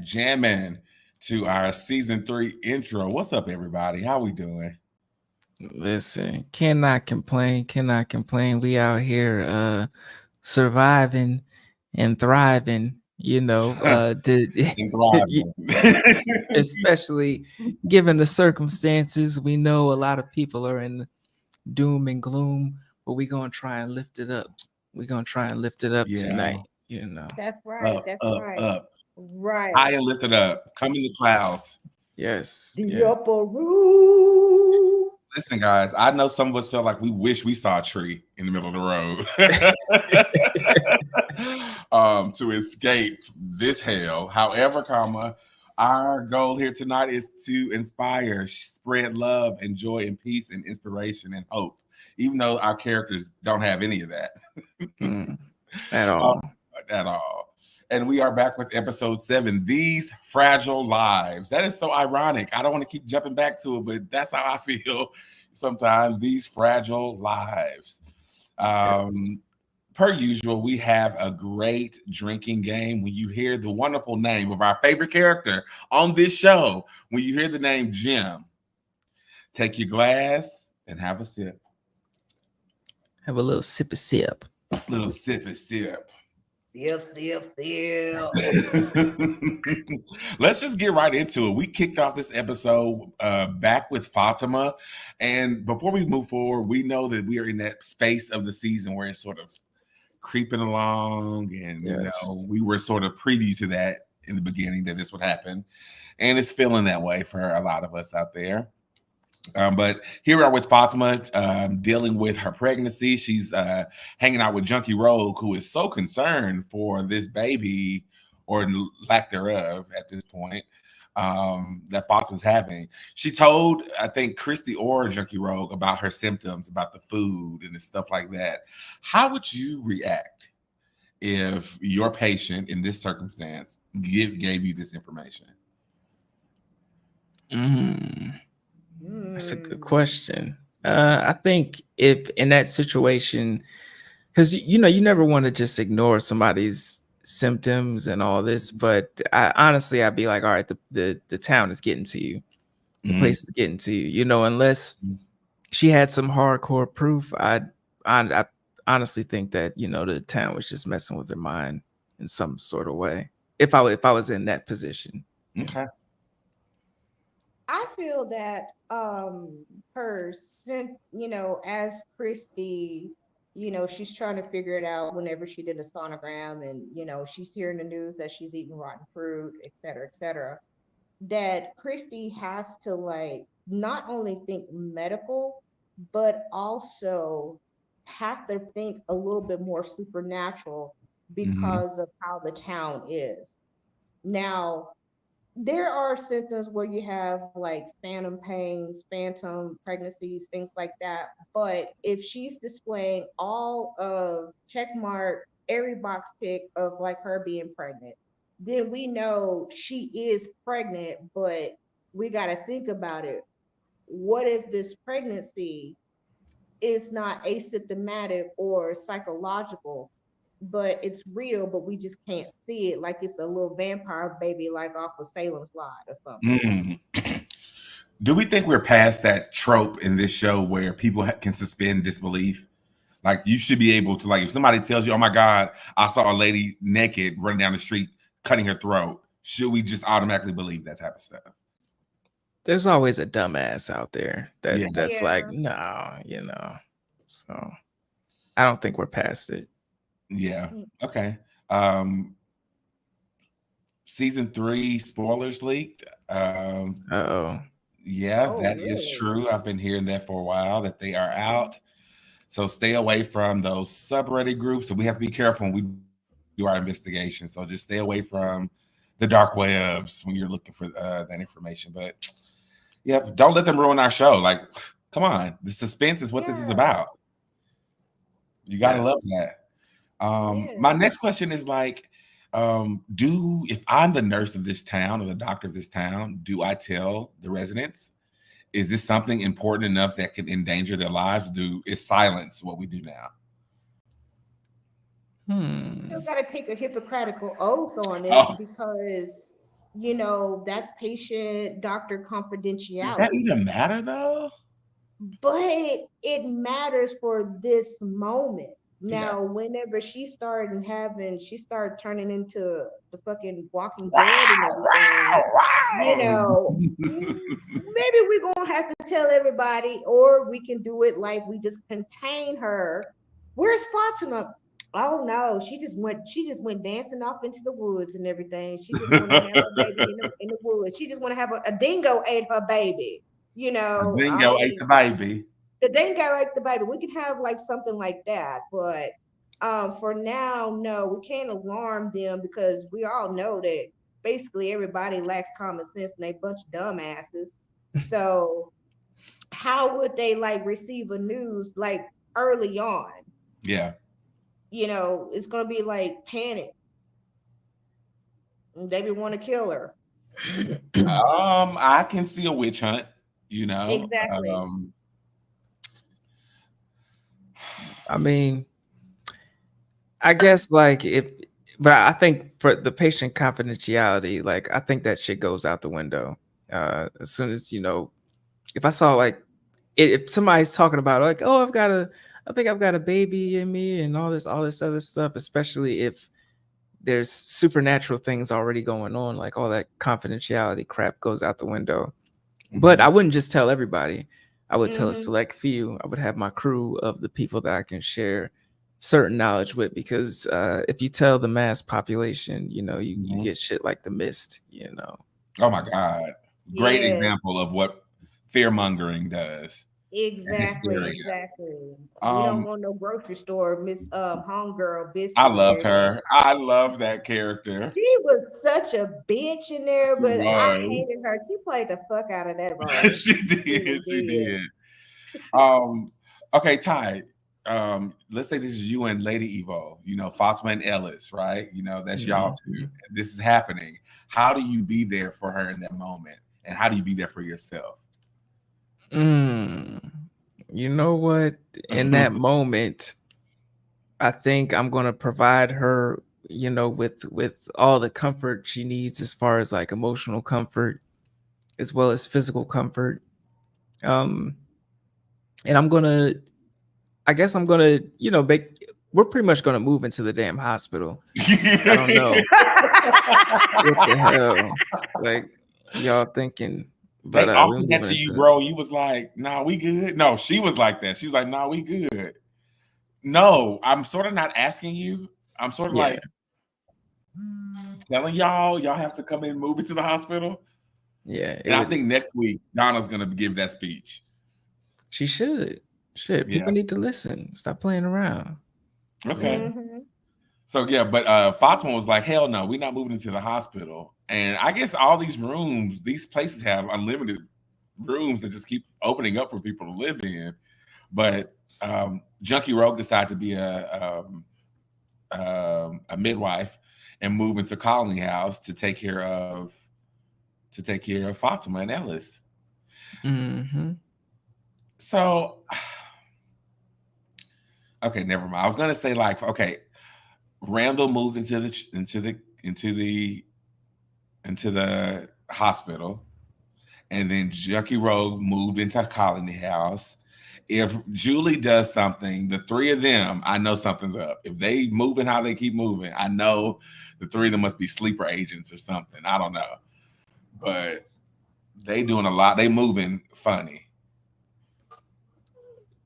jamming to our season 3 intro. What's up, everybody? How we doing? Listen, cannot complain, cannot complain. We out here surviving and thriving, And thriving. especially given the circumstances. We know a lot of people are in doom and gloom, but we're gonna try and lift it up. We're gonna try and lift it up Yeah. tonight. That's right. Up, That's up, right. up. Right. High and lifted up. Come in the clouds. Yes, The yes. upper room. Listen, guys, I know some of us felt like we wish we saw a tree in the middle of the road to escape this hell. However, our goal here tonight is to inspire, spread love and joy and peace and inspiration and hope, even though our characters don't have any of that. At all. At all. And we are back with episode 7, These Fragile Lives. That is so ironic. I don't want to keep jumping back to it, but that's how I feel sometimes. These fragile lives. Yes. Per usual, we have a great drinking game. When you hear the wonderful name of our favorite character on this show, when you hear the name Jim, take your glass and have a sip. Have a little sip of sip. Little sip of sip. Sip. Let's just get right into it. We kicked off this episode back with Fatima. And before we move forward, we know that we are in that space of the season where it's sort of creeping along. And, we were sort of preview to that in the beginning that this would happen. And it's feeling that way for a lot of us out there. But here we are with Fatima dealing with her pregnancy. She's hanging out with Junkie Rogue, who is so concerned for this baby or lack thereof at this point that Fatima's having. She told, I think, Christy or Junkie Rogue about her symptoms, about the food and the stuff like that. How would you react if your patient in this circumstance gave you this information? That's a good question. I think if in that situation, because you never want to just ignore somebody's symptoms and all this, but I'd be like, all right, the town is getting to you, the place is getting to you. Unless she had some hardcore proof, I honestly think that the town was just messing with her mind in some sort of way. If I was in that position. Okay. I feel that as Christy, she's trying to figure it out whenever she did a sonogram, and she's hearing the news that she's eating rotten fruit, et cetera, that Christy has to not only think medical, but also have to think a little bit more supernatural because of how the town is. Now, there are symptoms where you have phantom pains, phantom pregnancies, things like that. But if she's displaying all of check mark, every box tick of her being pregnant, then we know she is pregnant. But we got to think about it. What if this pregnancy is not asymptomatic or psychological, but it's real, but we just can't see it, like it's a little vampire baby, like off of Salem's Lot or something. Do we think we're past that trope in this show where people can suspend disbelief? Like, you should be able to, if somebody tells you, oh my God, I saw a lady naked running down the street, cutting her throat, should we just automatically believe that type of stuff? There's always a dumbass out there that's like, no, so I don't think we're past it. Yeah. Okay. Season 3 spoilers leaked. Uh-oh. Yeah, that is true. I've been hearing that for a while, that they are out. So stay away from those subreddit groups. So we have to be careful when we do our investigation. So just stay away from the dark webs when you're looking for that information. But yeah, don't let them ruin our show. Come on. The suspense is what this is about. You got to love that. My next question is if I'm the nurse of this town or the doctor of this town, do I tell the residents? Is this something important enough that can endanger their lives? Is silence what we do now? Still got to take a Hippocratical oath on it because that's patient doctor Does that confidentiality. even matter though? But it matters for this moment. Yeah. Now, whenever she started turning into the fucking Walking Dead and Wow, everything, wow, wow. maybe we're gonna have to tell everybody, or we can do it like we just contain her. Where's Fatima? Oh no, she just went dancing off into the woods and everything. She just want to have her baby in the woods. She just want to have a dingo ate her baby. I Zingo ate mean, the baby. the dingo ate the baby. We can have like something like that, but for now, no, we can't alarm them because we all know that basically everybody lacks common sense and they bunch of dumbasses. So how would they like receive a news like early on? Yeah. It's gonna be like panic. They be want to kill her. I can see a witch hunt, you know. Exactly. I mean, I guess like but I think for the patient confidentiality, like I think that shit goes out the window. As soon as if I saw like if somebody's talking about like, oh, I think I've got a baby in me and all this other stuff, especially if there's supernatural things already going on, like all that confidentiality crap goes out the window. But I wouldn't just tell everybody. I would tell a Mm-hmm. select few. I would have my crew of the people that I can share certain knowledge with, because if you tell the mass population, you get shit like the mist. Oh my God. Great Yeah. example of what fear mongering does and Exactly, hysteria. exactly. We don't Um, want no grocery store, Miss Homegirl I Biscuit in loved there. her. I love that character. She was such a bitch in there, She but I was. hated her. She played the fuck out of that role. She She really did. She did. did. Um, okay, Ty. Let's say this is you and Lady Evo, Fatima and Ellis, right? That's y'all two. Mhm. This is happening. How do you be there for her in that moment? And how do you be there for yourself? Mm. You know what? In that moment, I think I'm gonna provide her, with all the comfort she needs as far as like emotional comfort as well as physical comfort. Um, and I guess I'm gonna, we're pretty much gonna move into the damn hospital. I don't know what the hell, like y'all thinking, but They we're offered that moving to you, into bro. You was like, nah, we good. No, she was like that. She was like, nah, we good. No, I'm sort of not asking you. I'm sort of yeah, like telling y'all have to come in and move it to the hospital. yeah. It And I would. think next week Donna's gonna give that speech. She should. Shit, Yeah. people need to listen. Stop playing around. Okay. Mm-hmm. So yeah, but Fatima was like, hell no, we're not moving into the hospital. And I guess all these rooms, these places have unlimited rooms that just keep opening up for people to live in. But Junkie Rogue decided to be a midwife and move into Colony House to take care of Fatima and Ellis. Mm-hmm. So okay, never mind. I was gonna say like, okay, Randall moved into the hospital, and then Junkie Rogue moved into Colony House. If Julie does something, the three of them, I know something's up. If they moving how they keep moving, I know the three of them must be sleeper agents or something. I don't know, but they doing a lot. They moving funny.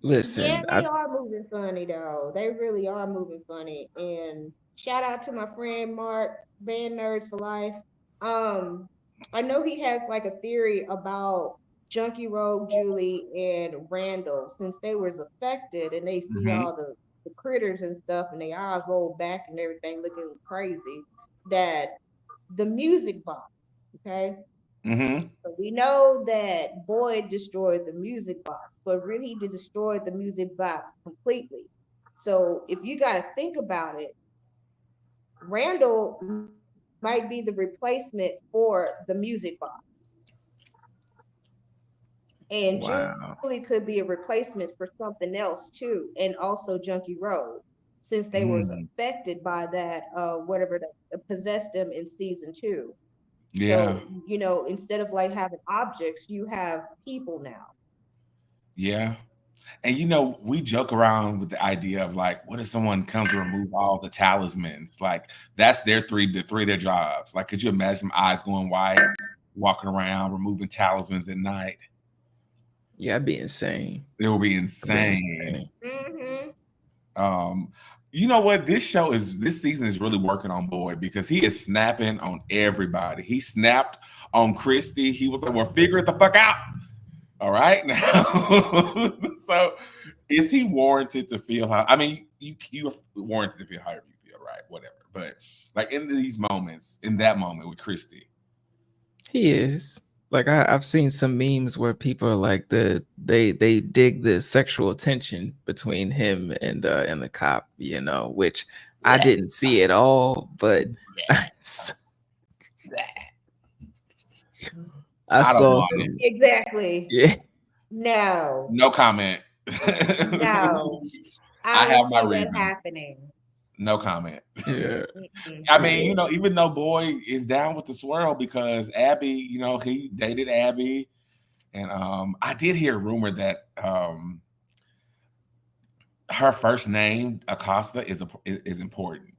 Yeah, Listen, they are moving funny though. They really are moving funny. And shout out to my friend Mark, Band Nerds for Life. Um, I know he has like a theory about Junkie Rogue, Julie, and Randall since they was affected and they see Mm-hmm. all the critters and stuff and their eyes roll back and everything looking crazy. That the music box, okay? Mm-hmm. So we know that Boyd destroyed the music box, but really he destroyed the music box completely. So if you got to think about it, Randall might be the replacement for the music box. And wow. Julie could be a replacement for something else too, and also Junkie Road, since they was Mm. affected by that, whatever that possessed them in season 2. Yeah. So, you know, instead of like having objects, you have people now. Yeah. And you know, we joke around with the idea of like, what if someone comes to remove all the talismans? Like that's the three of their jobs. Like, could you imagine some eyes going white, walking around, removing talismans at night? Yeah, that'd be insane. It would be That'd be insane. insane. You know what? This season is really working on Boyd because he is snapping on everybody. He snapped on Christy. He was like, well, figure it the fuck out. All right now. So is he warranted to feel how I mean you warranted to feel however you feel, right? Whatever. But like in these moments, in that moment with Christy. He is. Like I've seen some memes where people are like they dig the sexual tension between him and the cop, you know, which I didn't see at all, but I saw like some. Exactly. Yeah. No. No comment. No. I have my see that reasons. happening. No comment. Yeah. I mean, you know, even though Boyd is down with the swirl because Abby, you know, he dated Abby, and I did hear a rumor that her first name Acosta is important,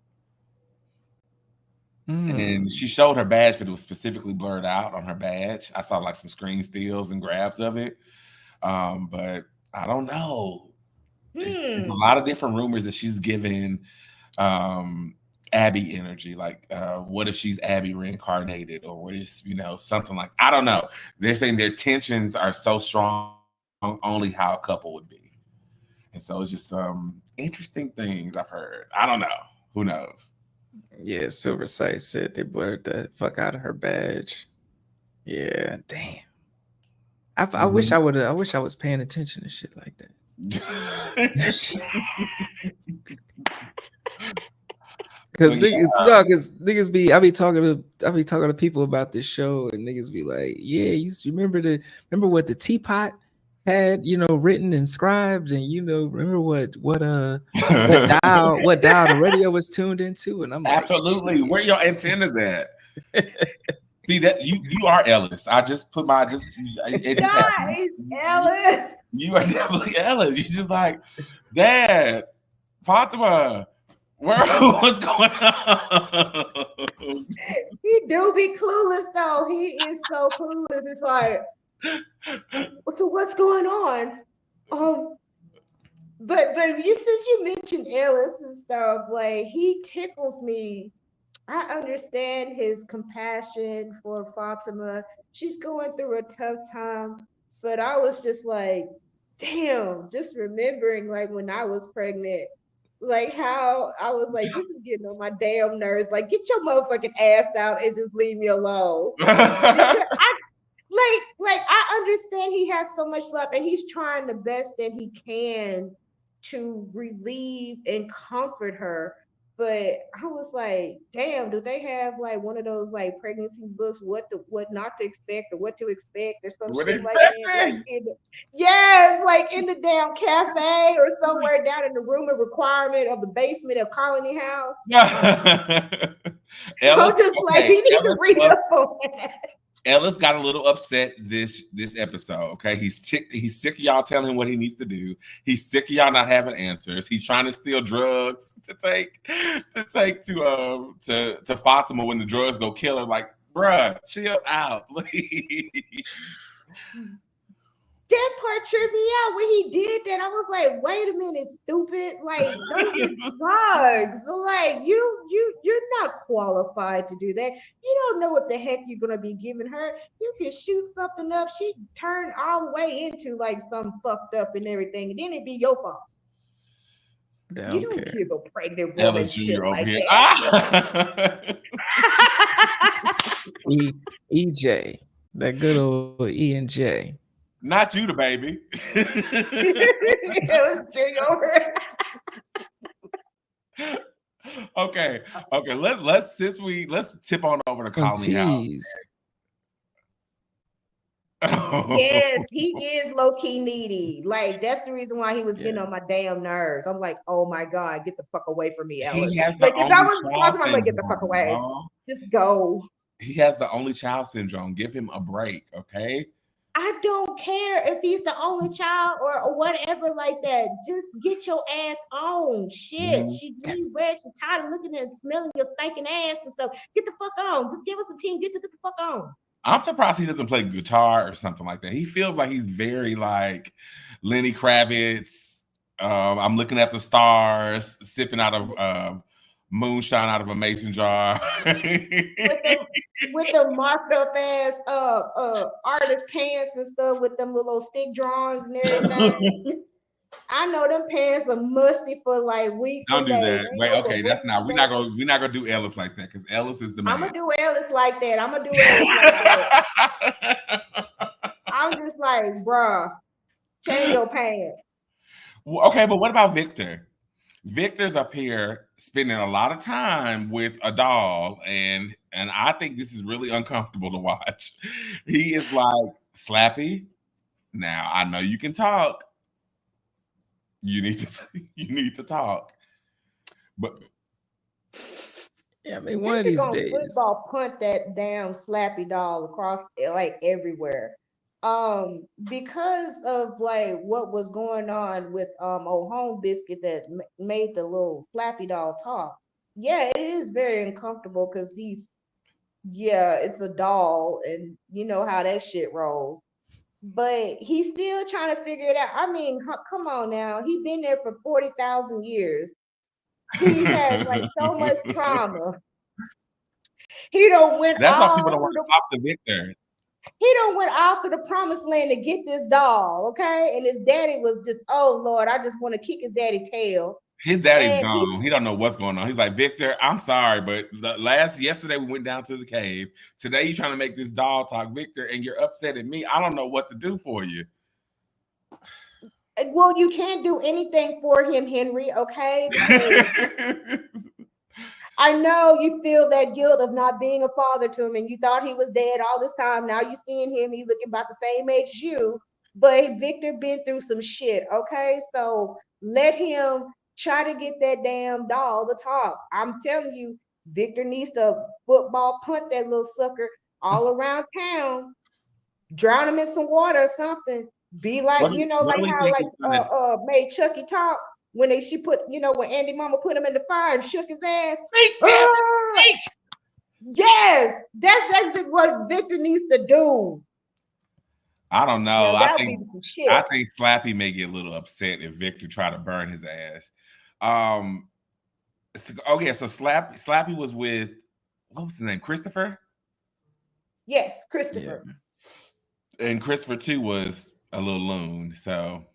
and she showed her badge, but it was specifically blurred out on her badge. I saw like some screen steals and grabs of it, but I don't know. It's a lot of different rumors that she's given Abby energy, like what if she's Abby reincarnated, or what is, you know, something like, I don't know. They're saying their tensions are so strong, only how a couple would be. And so it's just some interesting things I've heard. I don't know. Who knows? Yeah, Silver Sight said they blurred the fuck out of her badge. Yeah, damn. I wish I would. I wish I was paying attention to shit like that. Because niggas be, I be talking to people about this show, and niggas be like, yeah, you remember what the teapot had, you know, written, inscribed, and you know, remember what dial the radio was tuned into, and I'm like, absolutely, where your antennas at? See that you are Ellis. I just put my Ellis. You are definitely Ellis. You just like, Dad, Fatima, what's going on? He do be clueless though. He is so clueless. It's like, so what's going on? But since you mentioned Ellis and stuff, like he tickles me. I understand his compassion for Fatima. She's going through a tough time, but I was just like, damn, just remembering like when I was pregnant, like how I was like, this is getting on my damn nerves. Like, get your motherfucking ass out and just leave me alone. I understand he has so much love and he's trying the best that he can to relieve and comfort her. But I was like, damn, do they have like one of those like pregnancy books, what not to expect or what to expect or some shit like that? Yes, like in the damn cafe or somewhere down in the room of requirement of the basement of Colony House. Ellis, just like, he needs to read up on that. Ellis got a little upset this episode. Okay, he's sick of y'all telling him what he needs to do. He's sick of y'all not having answers. He's trying to steal drugs to take to Fatima when the drugs go kill her. Like, bruh, chill out, please. That part tripped me out when he did that. I was like, wait a minute, stupid. Like, those are drugs. Like, you're not qualified to do that. You don't know what the heck you're gonna be giving her. You can shoot something up. She turned all the way into like some fucked up and everything, and then it'd be your fault. You don't give a pregnant woman shit like that. EJ, that good old E and J. Not you, the baby. It was Junior. Okay. Let's tip on over to Colony House. Yes, he is low key needy. Like that's the reason why he was getting on my damn nerves. I'm like, oh my god, get the fuck away from me, Ellis. Like if I was talking, I'm like, get the fuck away. Just go. he has the only child syndrome. Give him a break, okay? I don't care if he's the only child or whatever like that. Just get your ass on. Shit. Mhm. She really red. She tired of looking and smelling your stinking ass and stuff. Get the fuck on. Just give us a team. Get the fuck on. I'm surprised he doesn't play guitar or something like that. He feels like he's very like Lenny Kravitz. I'm looking at the stars, sipping out of moonshine out of a mason jar. With the marked up ass artist pants and stuff with them little stick drawings and everything. I know them pants are musty for like weeks. Don't do days. that. Wait, okay, that's not. We're not gonna do Ellis like that because Ellis is the man. I'm gonna do Ellis like that. I'm gonna do Ellis like that. I'm just like, bruh, change your pants. Well, okay, but what about Victor? Victor's up here spending a lot of time with a doll, and I think this is really uncomfortable to watch. He is like, Slappy, now I know you can talk. You need to talk. But yeah, I mean, one of these days, football punt that damn Slappy doll across like everywhere. Because of like what was going on with old Home Biscuit that made the little Slappy doll talk. Yeah, it is very uncomfortable because it's a doll, and you know how that shit rolls. But he's still trying to figure it out. I mean, come on now. He's been there for 40,000 years. He has like so much trauma. He don't went. That's why people don't want to talk to Victor. He don't went out to the promised land to get this doll, okay? And his daddy was just, oh Lord, I just want to kick his daddy tail. His daddy's gone. He don't know what's going on. He's like, Victor, I'm sorry, but yesterday we went down to the cave. Today you're trying to make this doll talk, Victor, and you're upset at me. I don't know what to do for you. Well, you can't do anything for him, Henry, okay? I know you feel that guilt of not being a father to him, and you thought he was dead all this time. Now you're seeing him, he's looking about the same age as you, but Victor been through some shit, okay? So let him try to get that damn doll to talk. I'm telling you, Victor needs to football punt that little sucker all around town, drown him in some water or something. Be like, like how made Chucky talk when when Andy Mama put him in the fire and shook his ass. Yes, that's exactly what Victor needs to do. I don't know. I think Slappy may get a little upset if Victor try to burn his ass. So Slappy was with, what was his name? Christopher? Yes, Christopher. Yeah. And Christopher too was a little loon. So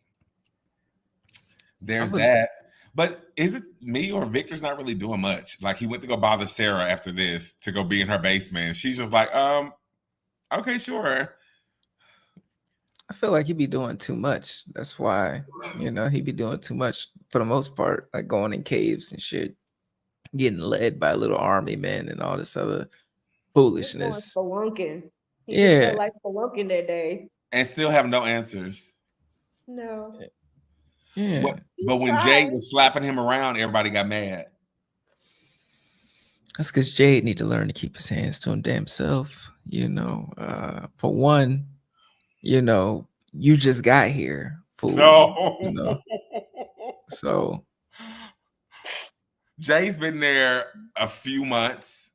there's that. But is it me or Victor's not really doing much? Like he went to go bother Sarah after this to go be in her basement. She's just like, okay, sure. I feel like he be doing too much. That's why, he be doing too much for the most part, like going in caves and shit, getting led by little army men and all this other foolishness. Yeah, like spelunking that day, and still have no answers. No. Yeah. But when Jade was slapping him around, everybody got mad. That's because Jade need to learn to keep his hands to him damn self. For one, you just got here, fool. No. So Jay's been there a few months.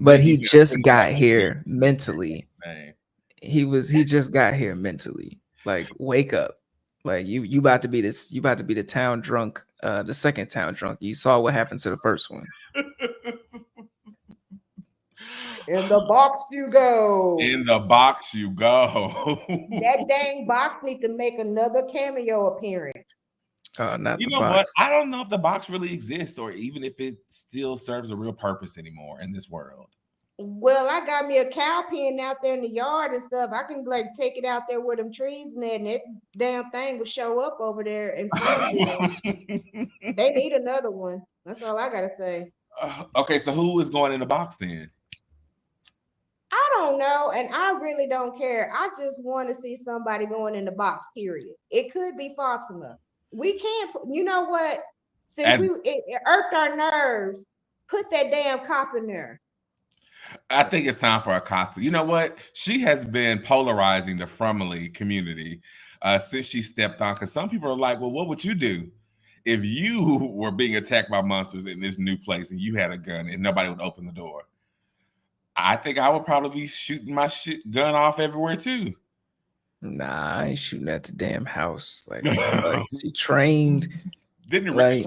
But he just got here mentally. He just got here mentally. Like, wake up. Like you about to be the town drunk, the second town drunk. You saw what happened to the first one. In the box you go. In the box you go. That dang box need to make another cameo appearance. Not you the know box. what? I don't know if the box really exists or even if it still serves a real purpose anymore in this world. Well, I got me a cow pen out there in the yard and stuff. I can like take it out there where them trees and that damn thing will show up over there and they need another one. That's all I gotta say. Okay, so who is going in the box then? I don't know, and I really don't care. I just want to see somebody going in the box, period. It could be Fatima. We can't, you know what? Since it irked our nerves, put that damn cop in there. I think it's time for Acosta. You know what? She has been polarizing the Frumley community since she stepped on. Because some people are like, well, what would you do if you were being attacked by monsters in this new place and you had a gun and nobody would open the door? I think I would probably be shooting my gun off everywhere too. Nah, I ain't shooting at the damn house. Like she trained. Didn't it? Like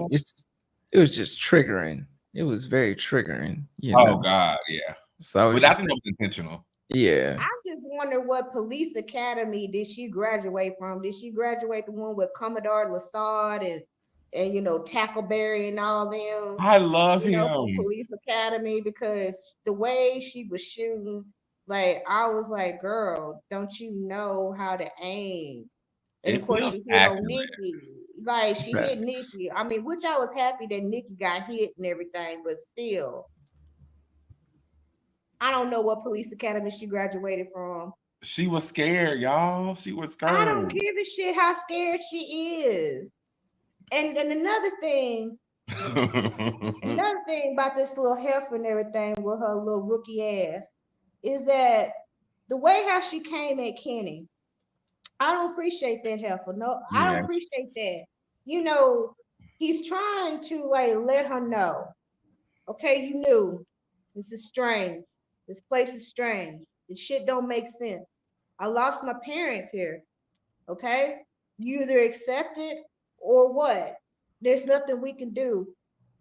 it was just triggering. It was very triggering. You Oh know? God, yeah. So but I think it was intentional. Yeah. I just wonder what police academy did she graduate from? Did she graduate the one with Commodore Lassard and Tackleberry and all them? I love him. Police academy, because the way she was shooting, like I was like, girl, don't you know how to aim? And of course she hit on Nikki. Like she hit Nikki. I mean, which I was happy that Nikki got hit and everything, but still. I don't know what police academy she graduated from. She was scared, y'all. She was scared. I don't give a shit how scared she is. And another thing about this little heifer and everything with her little rookie ass is that the way how she came at Kenny, I don't appreciate that heifer. No, yes. I don't appreciate that. He's trying to like let her know, okay, you knew this is strange. This place is strange. This shit don't make sense. I lost my parents here. Okay? You either accept it or what? There's nothing we can do.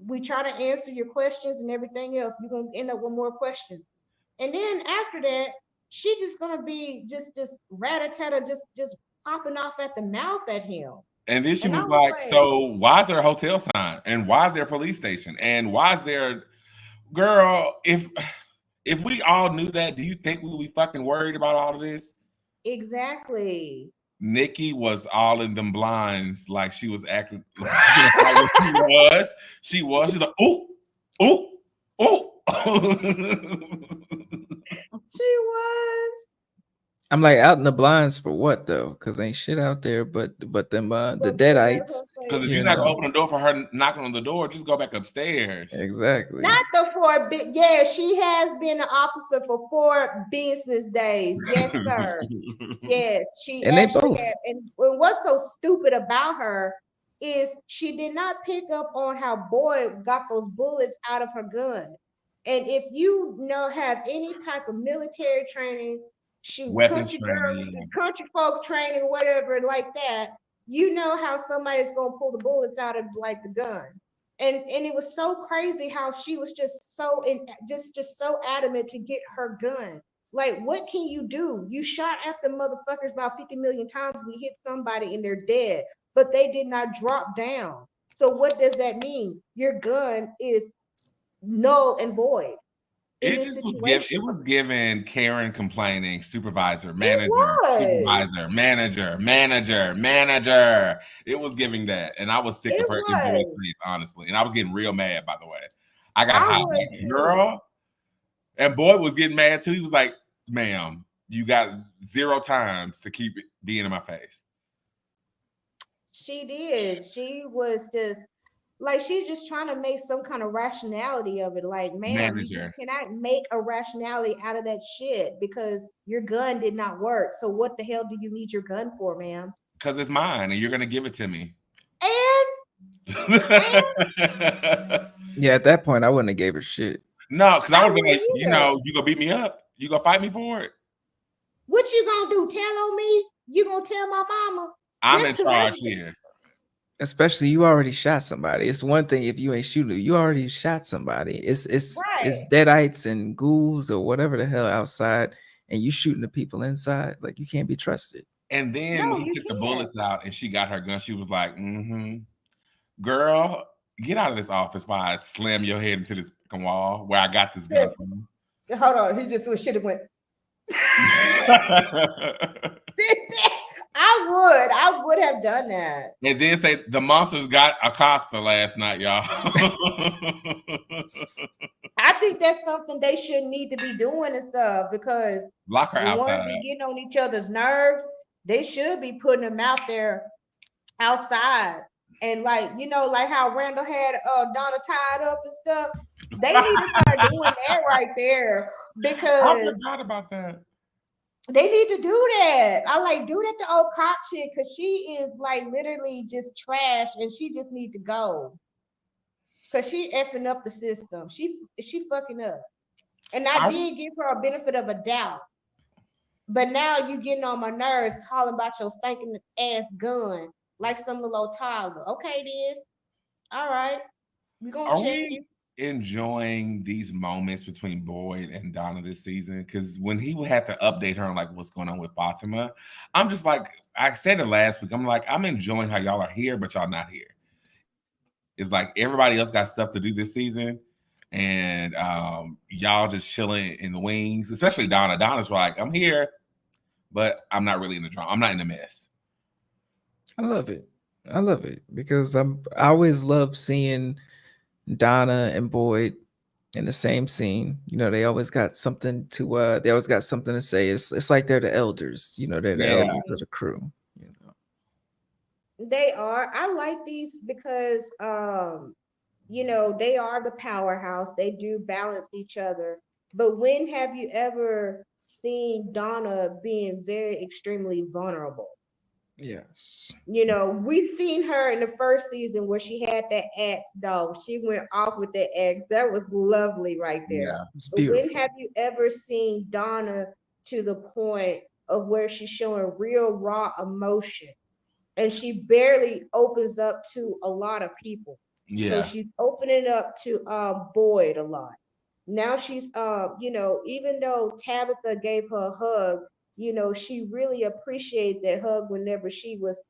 We try to answer your questions and everything else. You're going to end up with more questions. And then after that, she just going to be just rat-a-tat-a, just popping off at the mouth at him. And then she was like, so why is there a hotel sign? And why is there a police station? And why is there... Girl, if we all knew that, do you think we would be fucking worried about all of this? Exactly. Nikki was all in them blinds, like she was acting like she was. She's like, oh. She was. I'm like, out in the blinds for what though? Because ain't shit out there but them the deadites. Because if you're not gonna open the door for her knocking on the door, just go back upstairs. Exactly. Not the 4 yeah, she has been an officer for 4 business days. Yes, sir. Yes, she and they both. And what's so stupid about her is she did not pick up on how Boyd got those bullets out of her gun. And if you have any type of military training, weapons training, country folk training, whatever like that, you know how somebody's gonna pull the bullets out of like the gun. And it was so crazy how she was just so so adamant to get her gun. Like, what can you do? You shot at the motherfuckers about 50 million times. We hit somebody and they're dead, but they did not drop down. So what does that mean? Your gun is null and void. It was given Karen complaining, supervisor, manager, supervisor, manager. It was giving that. And I was sick of her in Boyd's face, honestly. And I was getting real mad, by the way. I got hot, girl. And Boyd was getting mad too. He was like, ma'am, you got 0 times to keep it being in my face. She did. She was just like, she's just trying to make some kind of rationality of it. Like, man, you cannot make a rationality out of that shit because your gun did not work. So what the hell do you need your gun for, ma'am? Because it's mine and you're going to give it to me. And yeah, at that point, I wouldn't have gave her shit. No, because I would be like, you going to beat me up? You going to fight me for it? What you going to do? Tell on me? You going to tell my mama? I'm in charge here. Especially you already shot somebody. It's one thing if you ain't shooting, you already shot somebody. It's deadites and ghouls or whatever the hell outside, and you shooting the people inside. Like, you can't be trusted. And then when he took the bullets out and she got her gun, she was like, girl, get out of this office while I slam your head into this wall where I got this gun from. Hold on, he just should have went. I would have done that. And then say the monsters got Acosta last night, y'all. I think that's something they shouldn't need to be doing and stuff, because lock her outside. Getting on each other's nerves. They should be putting them out there outside. And like how Randall had Donna tied up and stuff. They need to start doing that right there. because forgot about that. they need to do that. I like do that to old cop chick because she is like literally just trash and she just need to go. Cause she effing up the system. She fucking up. And I I did give her a benefit of a doubt. But now you getting on my nerves hollering about your stinking ass gun like some little old toddler. Okay then. All right. We gonna Are check we you. enjoying these moments between Boyd and Donna this season? Because when he had to update her on like what's going on with Fatima, I'm just like I said it last week. I'm like I'm enjoying how y'all are here, but y'all not here. It's like everybody else got stuff to do this season, and y'all just chilling in the wings. Especially Donna. Donna's like I'm here, but I'm not really in the drama. I'm not in the mess. I love it. I love it because I always love seeing Donna and Boyd in the same scene. You know, they always got something to they always got something to say. It's like they're the elders, you know, they're the Yeah. elders of the crew, you know. They are. I like these because you know, they are the powerhouse. They do balance each other. But when have you ever seen Donna being very extremely vulnerable? Yes. You know, we seen her in the first season where she had that axe dog. She went off with that axe. That was lovely right there. Yeah. It's But when beautiful. have you ever seen Donna to the point of where she's showing real raw emotion? And she barely opens up to a lot of people. So Yeah. she's opening up to Boyd a lot. Now she's you know, even though Tabitha gave her a hug, you know, she really appreciated that hug whenever she was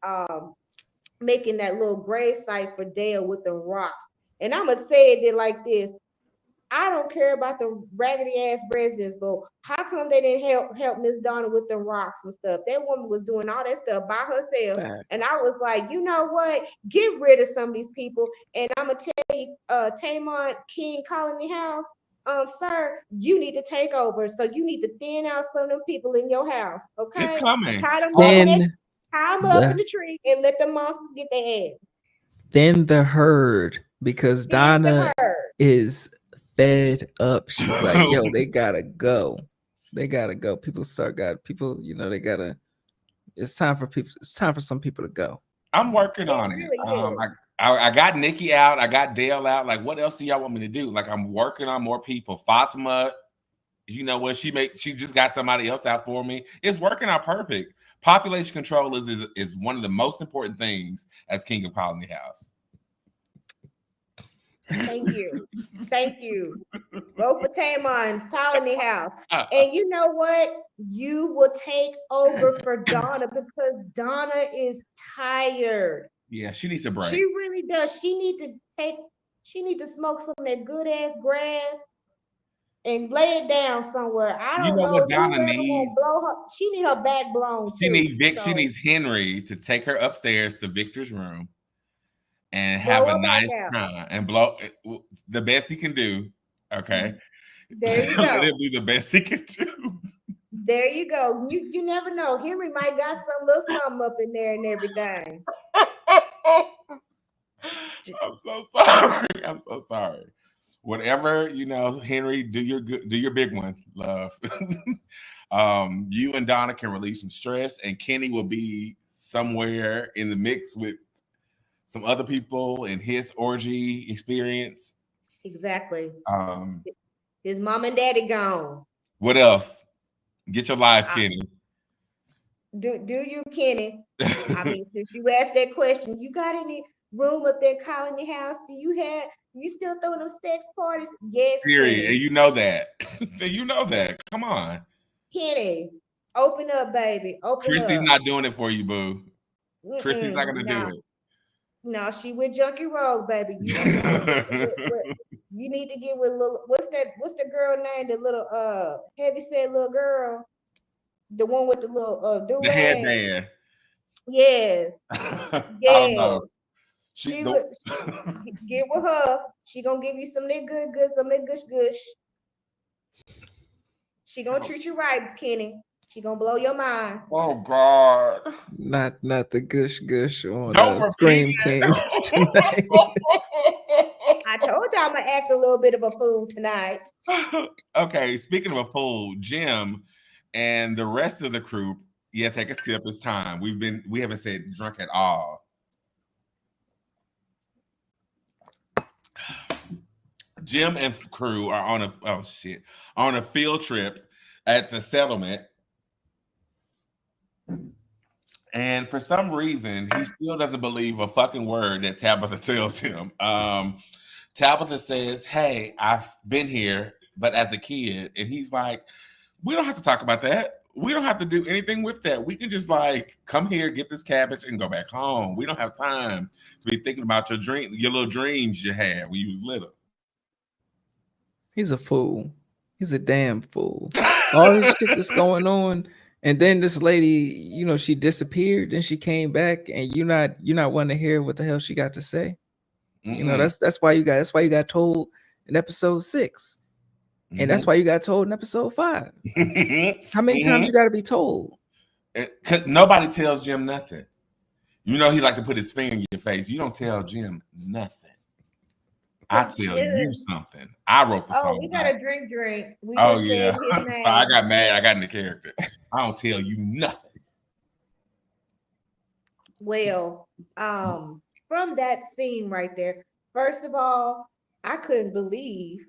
making that little grave site for Dale with the rocks. And I'm gonna say it like this. I don't care about the raggedy ass residents, but how come they didn't help Miss Donna with the rocks and stuff? That woman was doing all that stuff by herself. And I Facts. was like, you know what? Get rid of some of these people. And I'm gonna tell you, Tamon King Colony House, sir, you need to take over. So you need to thin out some of them people in your house. It's Okay? coming. Tie them up next, Then tie them up in the the tree and let the monsters get their ass. then the herd, because Thin the Donna herd. is fed up. She's like, yo, they gotta go. They gotta go. People, you know, they gotta it's time for people, it's time for some people to go. I'm working It on it. really is. I got Nikki out. I got Dale out. Like, what else do y'all want me to do? Like, I'm working on more people. Fatima, you know what? She just got somebody else out for me. It's working out perfect. Population control is one of the most important things as King of Colony House. Thank you. Thank you. Vote for Tamon, Colony House. And you know what? You will take over for Donna because Donna is tired. Yeah, she needs a break. She really does. She need to smoke some of that good ass grass and lay it down somewhere. I You don't know know what whoever Donna gonna needs? blow her. She need her back blown She too. She So needs Henry to take her upstairs to Victor's room and have blow a her back nice out. time and blow the best he can do. Okay. There you Let go. it be the best he can do. There you go. You never know. Henry might got some little something up in there and everything. I'm so sorry. I'm so sorry. Whatever, you know, Henry, do your big one, love. You and Donna can relieve some stress, and Kenny will be somewhere in the mix with some other people in his orgy experience. Exactly. Um, His mom and daddy gone. what else? Get your life, I- Kenny. Do you, Kenny? I mean, since you asked that question, you got any room up there in Colony House? You still throwing them sex parties? Yes, Period. And Kenny. you know that. You know that. Come on. Kenny, open up, baby. Open Christy's up. not doing it for you, boo. Christy's not gonna do No, it. no, she with Junkie Rogue, baby. You need to get with little. What's the girl name? The little heavy set little girl, the one with the little do The rag. headband. Yes, I don't yes. know. She get with her. She gonna give you some of that good, some of that gush. She gonna treat you right, Kenny. She gonna blow your mind. Oh God. Not the gush gush on Don't repeat Scream it. Kings tonight. I told you I'm gonna act a little bit of a fool tonight. Okay, speaking of a fool, Jim and the rest of the crew, yeah, take a sip. It's time. We haven't said drunk at all. Jim and crew are on a field trip at the settlement. And for some reason, he still doesn't believe a fucking word that Tabitha tells him. Tabitha says, "Hey, I've been here, but as a kid," and he's like, "We don't have to talk about that. We don't have to do anything with that. We can just like come here, get this cabbage, and go back home. We don't have time to be thinking about your little dreams you had when you was little." He's a fool. He's a damn fool. All this shit that's going on, and then this lady, she disappeared, and she came back, and you're not wanting to hear what the hell she got to say. That's why you got told in episode 6, and that's why you got told in episode 5. How many times you got to be told? Nobody tells Jim nothing. He like to put his finger in your face. You don't tell Jim nothing. I tell you something. I wrote the song. Oh, we got a drink. We just said his name. I got mad. I got in the character. I don't tell you nothing. Well, from that scene right there, first of all, I couldn't believe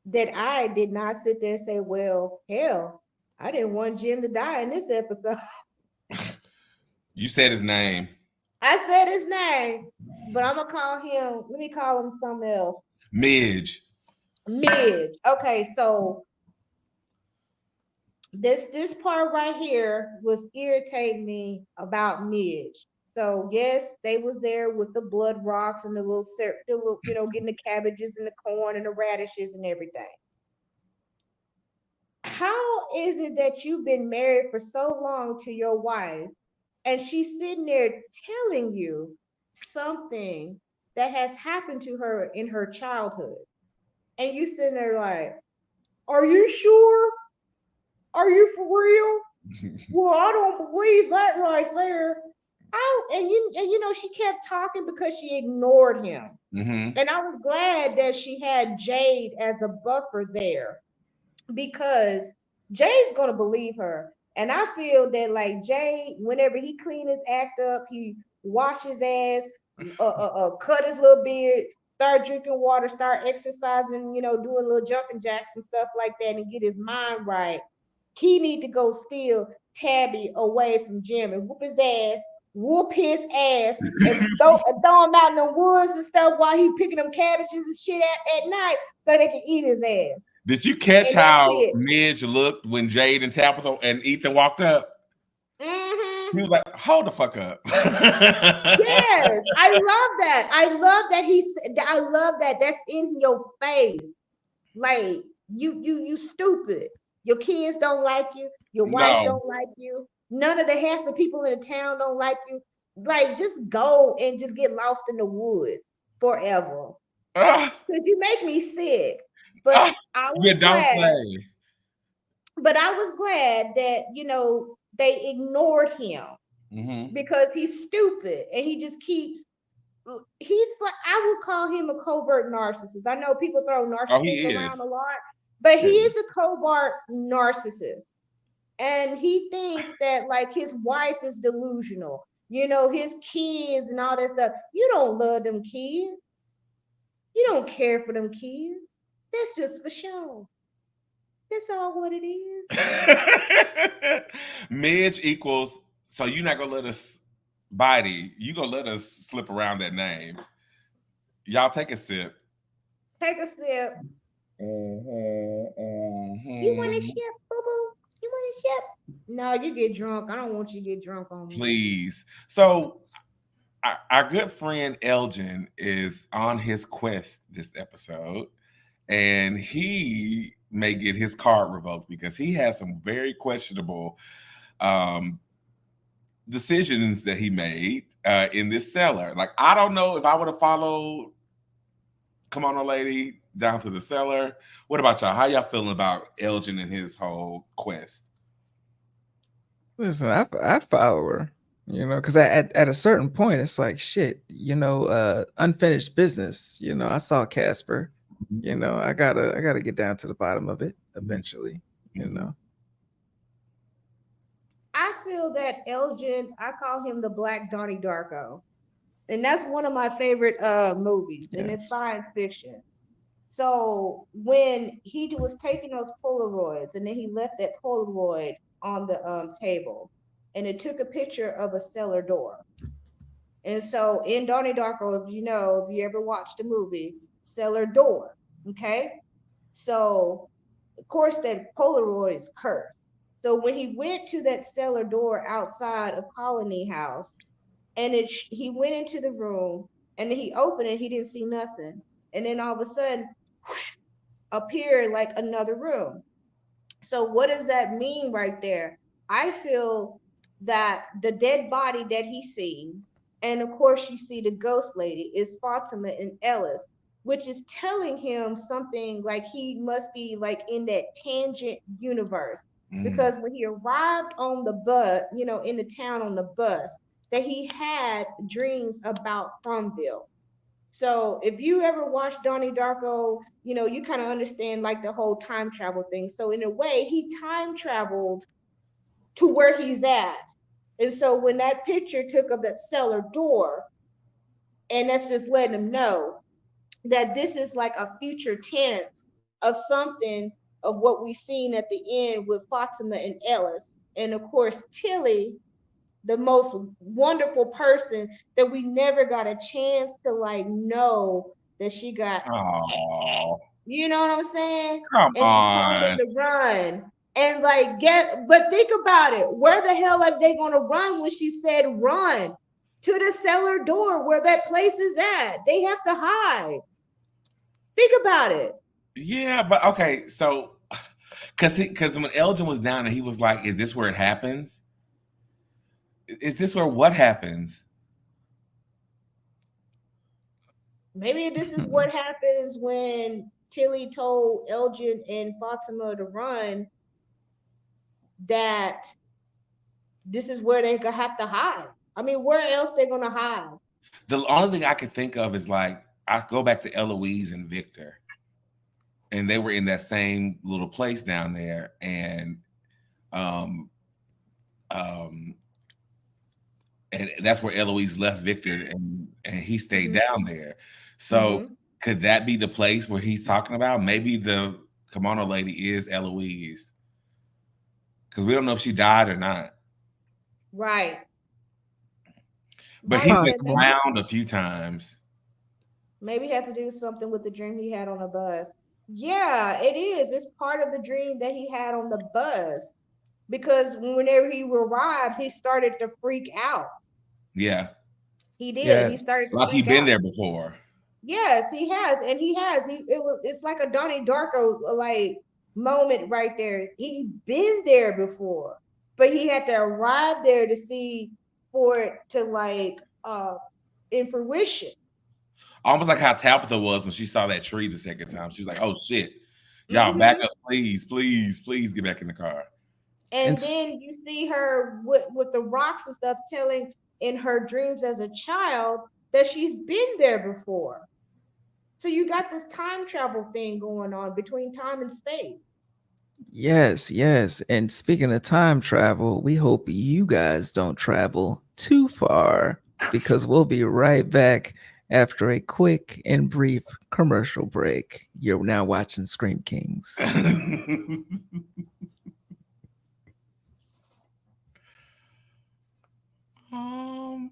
that I did not sit there and say, well, hell, I didn't want Jim to die in this episode. You said his name. I said his name, but I'm gonna call him. Let me call him something else. Midge. Okay, so this part right here was irritating me about Midge. So yes, they was there with the blood rocks and the little getting the cabbages and the corn and the radishes and everything. How is it that you've been married for so long to your wife, and she's sitting there telling you something that has happened to her in her childhood, and you sitting there like, are you sure? Are you for real? Well, I don't believe that right there. She kept talking because she ignored him. And I was glad that she had Jade as a buffer there, because Jade's gonna believe her. And I feel that like Jade, whenever he clean his act up, he wash his ass, cut his little beard, start drinking water, start exercising, doing little jumping jacks and stuff like that, and get his mind right. He need to go steal Tabby away from Jim and whoop his ass, and throw him out in the woods and stuff while he picking them cabbages and shit at night so they can eat his ass. Did you catch how Midge looked when Jade and Tabitha and Ethan walked up? He was like, hold the fuck up. Yes, I love that. I love that that's in your face. Like, you stupid. Your kids don't like you. Your wife don't like you. None of half the people in the town don't like you. Like, just go and just get lost in the woods forever. Because you make me sick. But I was glad that, they ignored him because he's stupid and he just he's like, I would call him a covert narcissist. I know people throw narcissists around a lot, but he is a covert narcissist. And he thinks that like his wife is delusional, his kids and all that stuff. You don't love them kids. You don't care for them kids. That's just for show. That's all what it is. Midge equals, so you're not gonna let us you gonna let us slip around that name. Y'all take a sip. Take a sip. You want a sip, boo-boo? You want a sip? No, you get drunk. I don't want you to get drunk on me. Please. So our good friend Elgin is on his quest this episode, and he may get his card revoked because he has some very questionable decisions that he made in this cellar. Like, I don't know if I would have followed Come On, Old Lady down to the cellar. What about y'all? How y'all feeling about Elgin and his whole quest? Listen, I'd follow her, because at a certain point, it's like shit, unfinished business. I saw Casper. I gotta get down to the bottom of it eventually. I feel that Elgin, I call him the Black Donnie Darko. And that's one of my favorite movies, and it's Yes. science fiction. So when he was taking those Polaroids, and then he left that Polaroid on the table, and it took a picture of a cellar door. And so in Donnie Darko, if you ever watched the movie, cellar door, okay? So of course that Polaroid is cursed. So when he went to that cellar door outside of Colony House, and he went into the room, and then he opened it, he didn't see nothing, and then all of a sudden whoosh, appeared like another room. So what does that mean right there? I feel that the dead body that he seen, and of course you see the ghost lady, is Fatima and Ellis, which is telling him something like he must be like in that tangent universe. Because when he arrived on the bus, in the town on the bus, that he had dreams about Farmville. So if you ever watch Donnie Darko, you kind of understand like the whole time travel thing. So in a way, he time traveled to where he's at. And so when that picture took of that cellar door, and that's just letting him know that this is like a future tense of something of what we've seen at the end with Fatima and Ellis. And of course, Tilly, the most wonderful person that we never got a chance to like know that she got, Oh, you know what I'm saying? come And she told them on. to run. And like but think about it. Where the hell are they gonna run when she said run? To the cellar door where that place is at. They have to hide. Think about it. Yeah, but okay, so because when Elgin was down and he was like, "Is this where it happens? Is this where what happens?" Maybe this is what happens when Tilly told Elgin and Fatima to run, that this is where they gonna have to hide. I mean, where else they gonna hide? The only thing I could think of is like I go back to Eloise and Victor, and they were in that same little place down there, and um, um, and that's where Eloise left Victor, and he stayed down there. So could that be the place where he's talking about? Maybe the kimono lady is Eloise, because we don't know if she died or not. Right. But Mike he's been said maybe, drowned a few times. maybe it has to do something with the dream he had on the bus. Yeah, it is. It's part of the dream that he had on the bus. Because whenever he arrived, he started to freak out. Yeah, He did. He started Yes. to like he'd freak been out. there before. Yes, he has, and he has. It's like a Donnie Darko like moment right there. He been there before, but he had to arrive there to see for it to like in fruition. Almost like how Tabitha was when she saw that tree the second time. She was like, "Oh shit, y'all back Hmm. up, please, please, please get back in the car." And And then you see her with the rocks and stuff telling in her dreams as a child that she's been there before. So you got this time travel thing going on between time and space. yes, yes. And speaking of time travel, we hope you guys don't travel too far because we'll be right back after a quick and brief commercial break. You're now watching Scream Kings. um,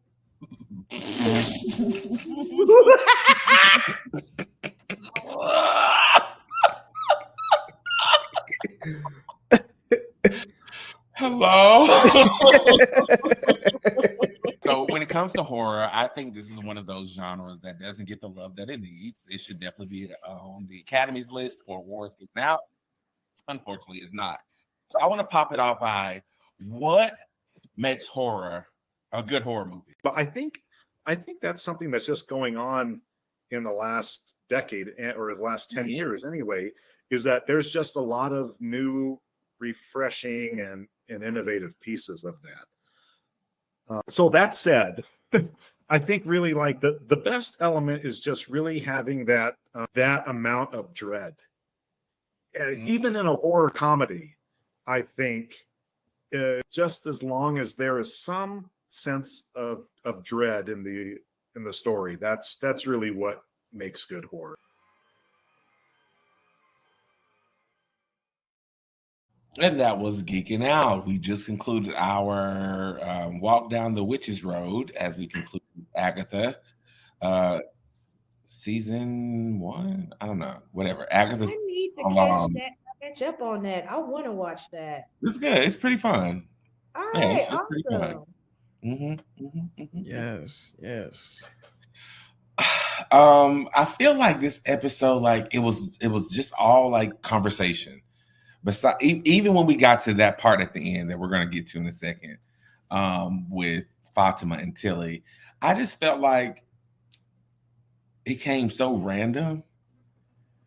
Hello. So when it comes to horror, I think this is one of those genres that doesn't get the love that it needs. It should definitely be on the Academy's list for awards. Now, unfortunately, it's not. So I want to pop it off by what makes horror a good horror movie. But I think that's something that's just going on in the last decade or the last 10 years anyway, is that there's just a lot of new, refreshing and innovative pieces of that. So that said, I think really like the best element is just really having that amount of dread. Even in a horror comedy, I think just as long as there is some sense of dread in the story, that's really what makes good horror. And that was Geeking Out. We just concluded our walk down the Witch's Road as we concluded Agatha. Season 1? I don't know. Whatever. Agatha. I need to catch up on that. I want to watch that. It's good. It's pretty fun. All Yeah, right, it's pretty fun. awesome. Yes. I feel like this episode, like it was just all like conversation. But even when we got to that part at the end that we're going to get to in a second, with Fatima and Tilly, I just felt like it came so random,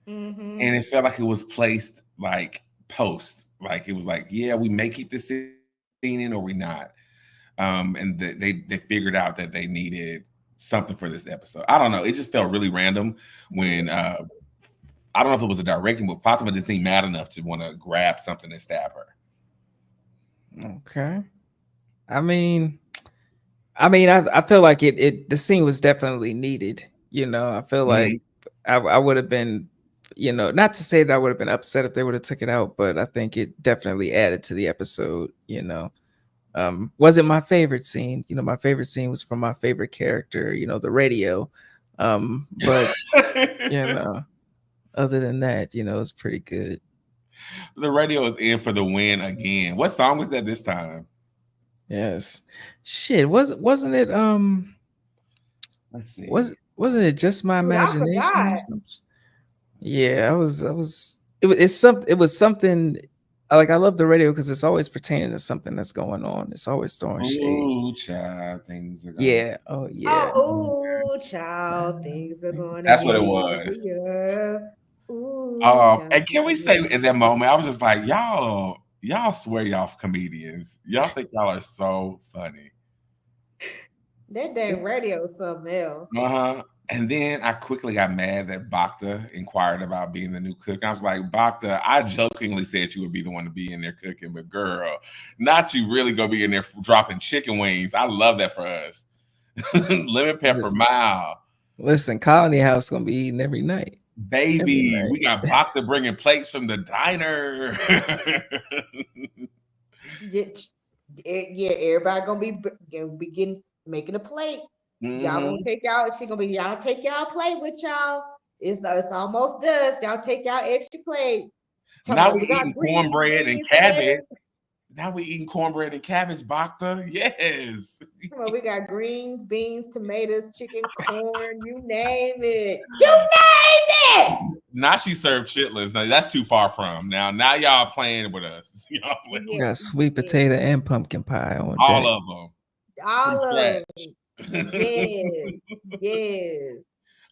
Mhm. and it felt like it was placed like post, like it was like, yeah, we may keep this scene in or we not, and they figured out that they needed something for this episode. I don't know. It just felt really random when I don't know if it was a directing, but Fatima didn't seem mad enough to want to grab something and stab her. Okay. I mean, I feel like the scene was definitely needed. You know, I feel like I would have been, you know, not to say that I would have been upset if they would have took it out, but I think it definitely added to the episode. You know, wasn't my favorite scene. You know, my favorite scene was from my favorite character. You know, the radio. But you know, other than that, you know, it's pretty good. The radio is in for the win again. What song was that this time? Yes. Shit. Wasn't it? Let's see. Wasn't it just my Dude, I imagination? Or forgot. something? Yeah, it was something. Like, I love the radio because it's always pertaining to something that's going on. It's always throwing shade. Ooh, child, things are going. Yeah. Oh yeah. Oh, child, things are going. That's what it was. Yeah. Ooh, And can we say in that moment, I was just like, y'all swear y'all comedians. Y'all think y'all are so funny. that dang radio is something else. And then I quickly got mad that Bacta inquired about being the new cook. I was like, Bacta, I jokingly said you would be the one to be in there cooking, but girl, not you really gonna be in there dropping chicken wings. I love that for us. Lemon pepper mild. Listen, Colony House gonna be eating every night. Baby, Every night. we got Bacta bringing plates from the diner. Yeah, everybody gonna be making a plate. Y'all gonna take y'all. She gonna be y'all take y'all plate with y'all. It's almost dust. Y'all take y'all extra plate. Now we eating cornbread and cabbage. Now we eating cornbread and cabbage, Bacta. Yes. We got greens, beans, tomatoes, chicken, corn. You name it. You name it. Now she served chitlins. Now that's too far from. Now y'all playing with us. Y'all playing. We got sweet potato and pumpkin pie on all deck. of them. All From of scratch. them. Yes.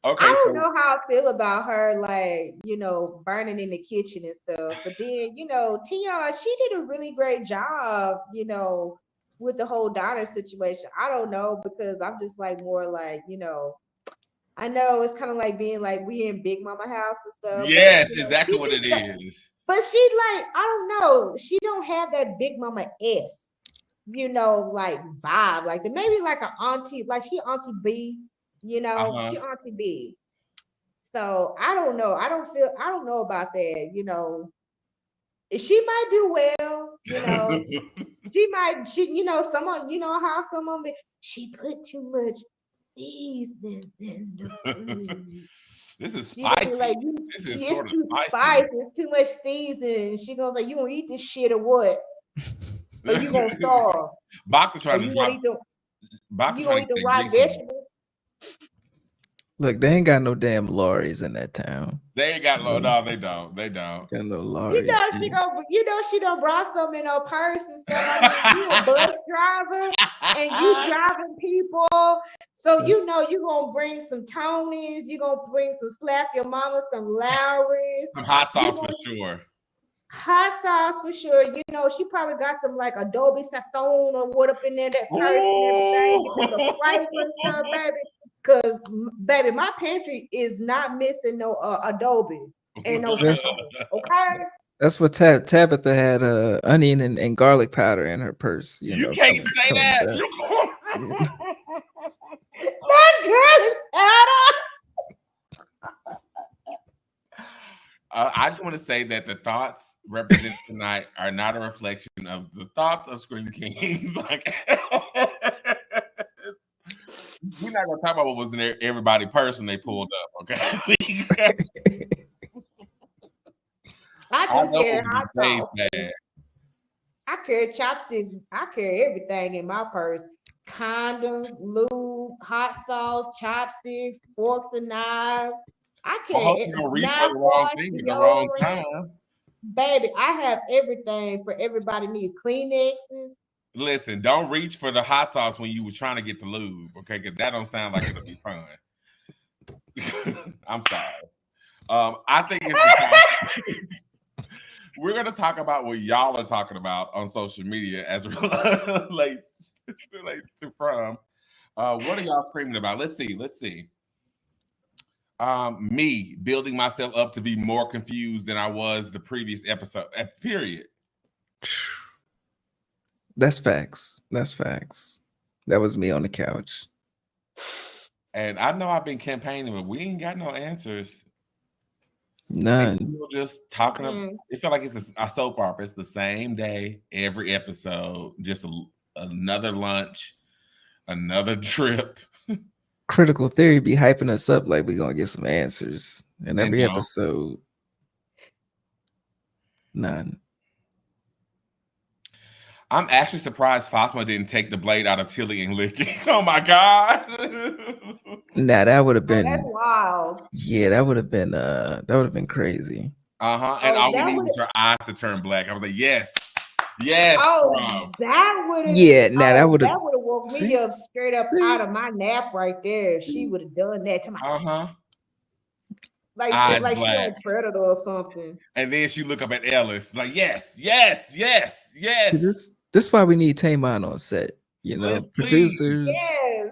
Okay, I don't so know how I feel about her, like, you know, burning in the kitchen and stuff. But then, you know, Tion, she did a really great job, you know, with the whole Donna situation. I don't know, because I'm just like more like, you know, I know it's kind of like being like we in Big Mama house and stuff. yes, but, you know, exactly she what it just- is. But she like, I don't know, she don't have that Big Mama S, you know, like vibe, like maybe like an auntie, like she Auntie B, you know, she Auntie B. So I don't know. I don't know about that, you know. She might do well, you know. You know, someone, you know how someone she put too much seasoning in the food. This is She gonna be spicy. like, This is it's sort of too spicy. spicy, it's too much seasoning. She gonna say, you gonna eat this shit or what? Or you gonna starve? Bacta Or trying to you drop. gonna eat the Bacta you trying gonna eat to the get raw grease on it. vegetables? Look, they ain't got no damn lorries in that town. They ain't got no, they don't. They don't. Got no You lorries. know she done brought some in her purse and stuff. I mean, you a bus driver and you driving people, so you know you gonna bring some Tonys, you gonna bring some Slap Your Mama, some Lowry's, Some hot sauce for sure. Hot sauce for sure. You know, she probably got some like Adobe Sazon or what up in there, that purse and everything, with the flavor and stuff, baby. Cause baby, my pantry is not missing no Adobe and no That's- Sazon, okay? That's what Tabitha had onion and garlic powder in her purse. You You know, can't coming- say coming that. back. That girl is out. I just want to say that the thoughts represented tonight are not a reflection of the thoughts of Scream Kings. Like, we're not gonna talk about what was in everybody's purse when they pulled up. Okay. I I do know carry it was hot Jay's sauce. bag. I carry chopsticks. I carry everything in my purse. Condoms, lube, hot sauce, chopsticks, forks and knives. I I hope carry you don't reach for the wrong mouthwash, thing at the wrong deodorant. time. Baby, I have everything for everybody needs. Kleenexes. Listen, don't reach for the hot sauce when you were trying to get the lube, okay? Because that don't sound like it'll be fun. I'm sorry. I think it's the time. We're gonna talk about what y'all are talking about on social media as it relates to From. What are y'all screaming about? Let's see. Me building myself up to be more confused than I was the previous episode. Period. That's facts. That's facts. That was me on the couch. And I know I've been campaigning, but we ain't got no answers. None. People just talking. Mm. It felt like it's a soap opera. It's the same day, every episode. Just another lunch, another trip. Critical Theory be hyping us up like we're gonna get some answers in every no. episode. None. I'm actually surprised Fatima didn't take the blade out of Tilly and lick it. Oh my god! Nah, that would have Oh, been. that's wild. Yeah, that would have been crazy. And Oh, all we that need would've- was her eyes to turn black. I was like, yes. Oh, Prom. that would have. Yeah, nah, that would've- woke me See? up straight up See? out of my nap right there. She would have done that to my like Eyes it's like she black. on Predator or something. And then she look up at Ellis like, yes. This is why we need Tamon on set. You know, Yes, please. producers Yes.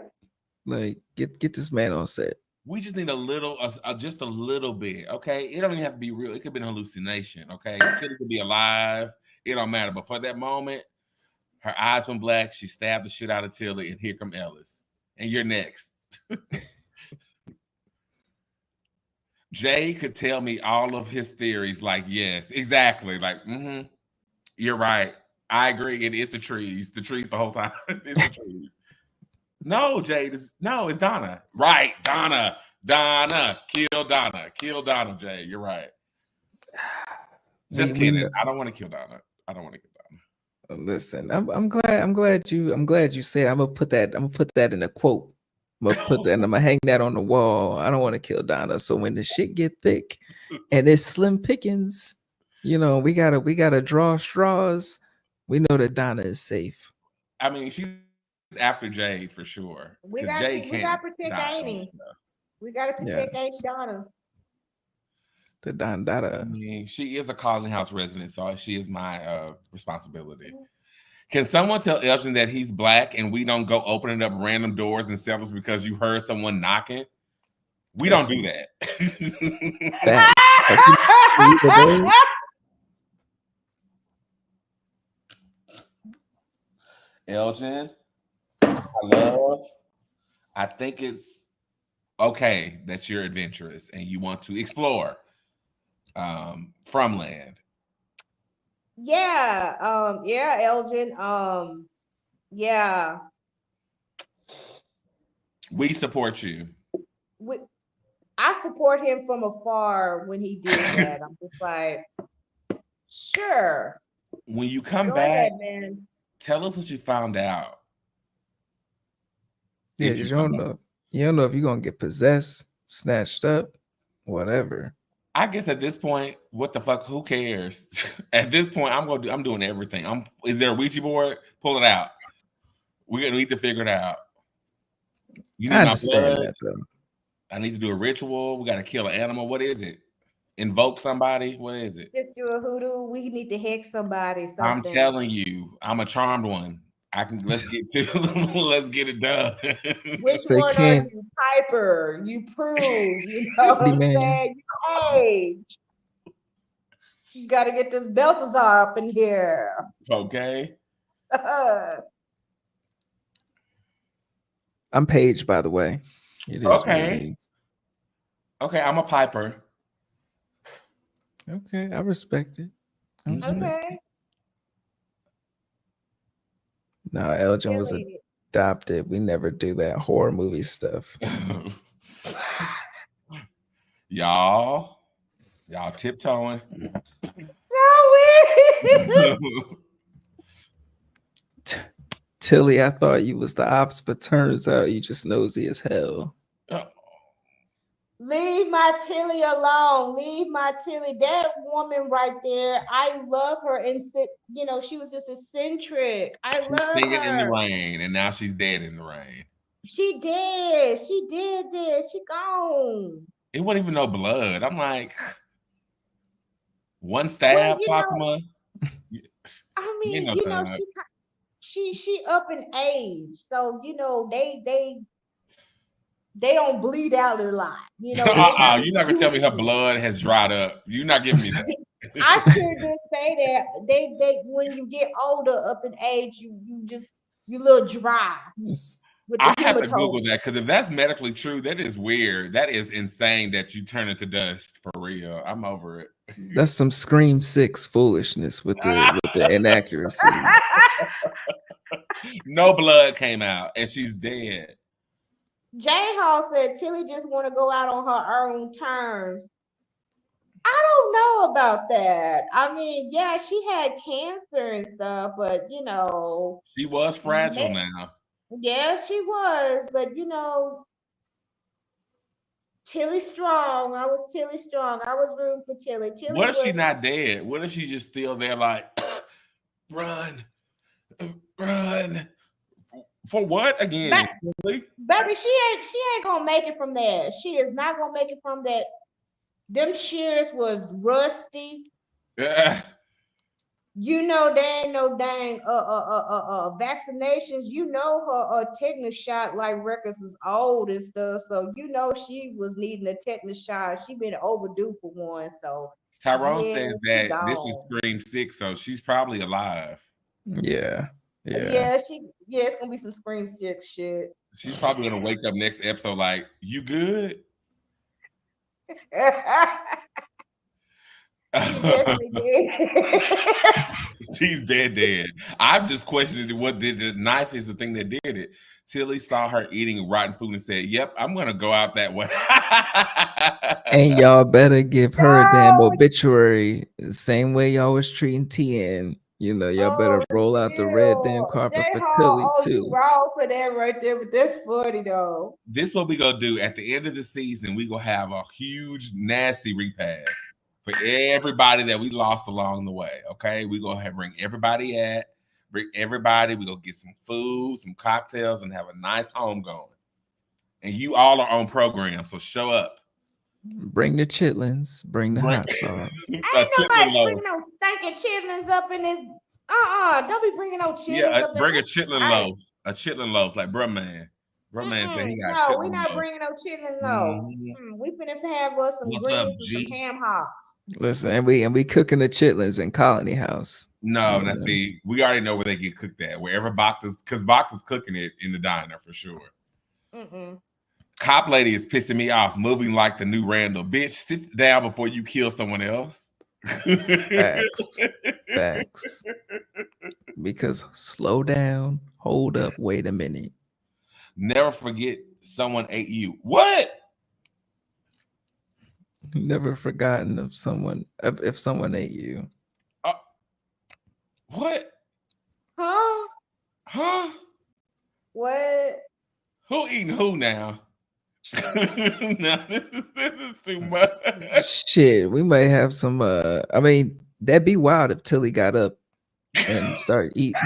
like get this man on set. We just need a little, just a little bit, okay? It don't even have to be real. It could be an hallucination, okay? Tilly could be alive. It don't matter. But for that moment, her eyes went black. She stabbed the shit out of Tilly, and here come Ellis. And you're next. Jay could tell me all of his theories, like, yes, exactly. Like, you're right. I agree. It is the trees. The trees the whole time. It's the trees. No, Jay. It's Donna. Right. Donna. Kill Donna, Jay. You're right. Just kidding. I don't want to kill Donna. Listen, I'm glad you said I'm gonna put that in a quote. I'm gonna put that and I'm gonna hang that on the wall. I don't want to kill Donna. So when the shit get thick and it's slim pickings, you know, we gotta draw straws. We know that Donna is safe. I mean, she's after Jay for sure. We 'cause got Jay to can't protect die. Amy. We gotta protect Amy Yes. Donna. The Donna. I mean, she is a Calling House resident, so she is my responsibility. Can someone tell Elgin that he's black and we don't go opening up random doors and cells because you heard someone knocking? We don't do that. Facts. Has he- Elgin, I think it's okay that you're adventurous and you want to explore from land. Yeah, Elgin. Yeah. We support you. I support him from afar when he did that. I'm just like, sure. When you come Go back, ahead, man. tell us what you found out. Yeah, If you don't know. You don't know if you're gonna get possessed, snatched up, whatever. I guess at this point, what the fuck? Who cares? At this point, I'm doing everything. Is there a Ouija board? Pull it out. We're gonna need to figure it out. You need I my understand blood. that though. I need to do a ritual. We got to kill an animal. What is it? Invoke somebody. What is it? Just do a hoodoo. We need to hex somebody. I'm Something. telling you, I'm a charmed one. I can let's get it done. Which Say one are Ken. you? Piper. You prove. You know what I'm Man. saying? You Cage. You got to get this Balthazar up in here. Okay. I'm Paige, by the way. It is what Okay. it is. Okay, I'm a Piper. Okay, I respect it. I respect it. Okay. No, Elgin was Really. adopted. We never do that horror movie stuff. Y'all tiptoeing. So weird. Tilly, I thought you was the ops, but turns out you just nosy as hell. Leave my Tilly alone. Leave my Tilly. That woman right there, I love her. And you know, she was just eccentric. I She's love singing in the her. rain, and now she's dead in the rain. She did. She did. She gone. It wasn't even no blood. I'm like, one stab, you know- Fatima. I mean, You know you know, that. she up in age, so you know they don't bleed out a lot. You know, You're not gonna tell me her blood has dried up. You're not giving me that. I sure did say that. They when you get older up in age, you little dry. Yes. With I the have to hematoma. Google that because if that's medically true, that is weird. That is insane that you turn into dust for real. I'm over it. That's some Scream 6 foolishness with the inaccuracies. No blood came out, and she's dead. Jane Hall said Tilly just want to go out on her own terms. I don't know about that. I mean, yeah, she had cancer and stuff, but you know, She was fragile now. yeah, she was, but you know, Tilly strong. I was Tilly strong. I was rooting for Tilly. Tilly What if she was- not dead? What if she's just still there, like, run? For what again? Tilly? Baby, she ain't gonna make it from there. She is not gonna make it from that. Them shears was rusty. You know, there ain't no dang vaccinations. You know her tetanus shot like records is old and stuff. So you know she was needing a tetanus shot. She been overdue for one. So Tyrone yeah, says she that this is gone. Scream 6, so she's probably alive. Yeah. It's gonna be some Scream 6 shit. She's probably gonna wake up next episode like, you good? She definitely did. She's dead. I'm just questioning what did the knife is the thing that did it. Tilly saw her eating rotten food and said, "Yep, I'm gonna go out that way." And y'all better give her a damn No. obituary the same way y'all was treating TN. You know, y'all better roll out the red damn carpet for Tilly You too. wrong for that right there, but that's funny though. This what we gonna do at the end of the season. We gonna have a huge nasty repass for everybody that we lost along the way. Okay, we gonna bring everybody. We gonna get some food, some cocktails, and have a nice home going. And you all are on program, so show up. Bring the chitlins, bring the hot sauce. Ain't nobody bringing no stinking chitlins up in this. Don't be bringing no chitlins. Yeah, up in bring a this. chitlin loaf. A chitlin loaf, like bruh man. Bruh man said he got No, chitlin we not loaf. bringing no chitlin loaf. We finna have us some What's greens up, and G? some ham hocks. Listen, and we cooking the chitlins in Colony House. No, Yeah. that's see, we already know where they get cooked at. Wherever Bacchus, because Bacchus cooking it in the diner for sure. Cop lady is pissing me off, moving like the new Randall. Bitch, sit down before you kill someone else. Facts. Because slow down, hold up, wait a minute. Never forget someone ate you. What? Never forgotten of someone if someone ate you. What? Huh? Huh? What? Who eating who now? No, this is too much. Shit, we might have some I mean, that'd be wild if Tilly got up and started eating.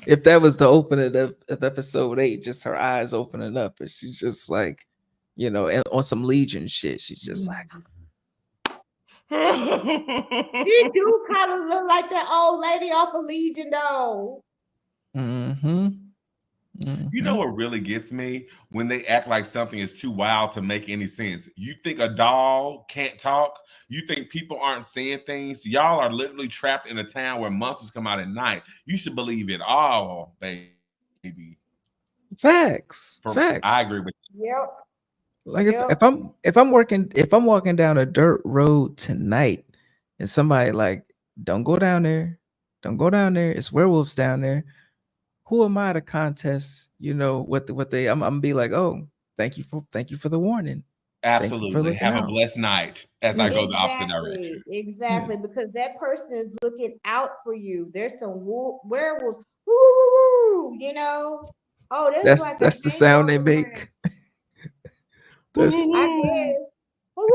If that was the opening of episode 8, just her eyes opening up, and she's just like, you know, and on some Legion shit. She's just like, She do kind of look like that old lady off of Legion, though. Mm-hmm. You know what really gets me? When they act like something is too wild to make any sense. You think a doll can't talk? You think people aren't saying things? Y'all are literally trapped in a town where monsters come out at night. You should believe it all, baby. Facts. I agree with you. Yep. Like Yep. if I'm walking down a dirt road tonight and somebody like, don't go down there, it's werewolves down there. Who am I to contest, what they I'm gonna be like, oh, thank you for the warning. Absolutely. Have a out. blessed night as I go the opposite direction. Exactly, because that person is looking out for you. There's some werewolves. Woo, woo, woo, you know. Oh, there's like That's the sound they make. I guess. Woo, woo, woo,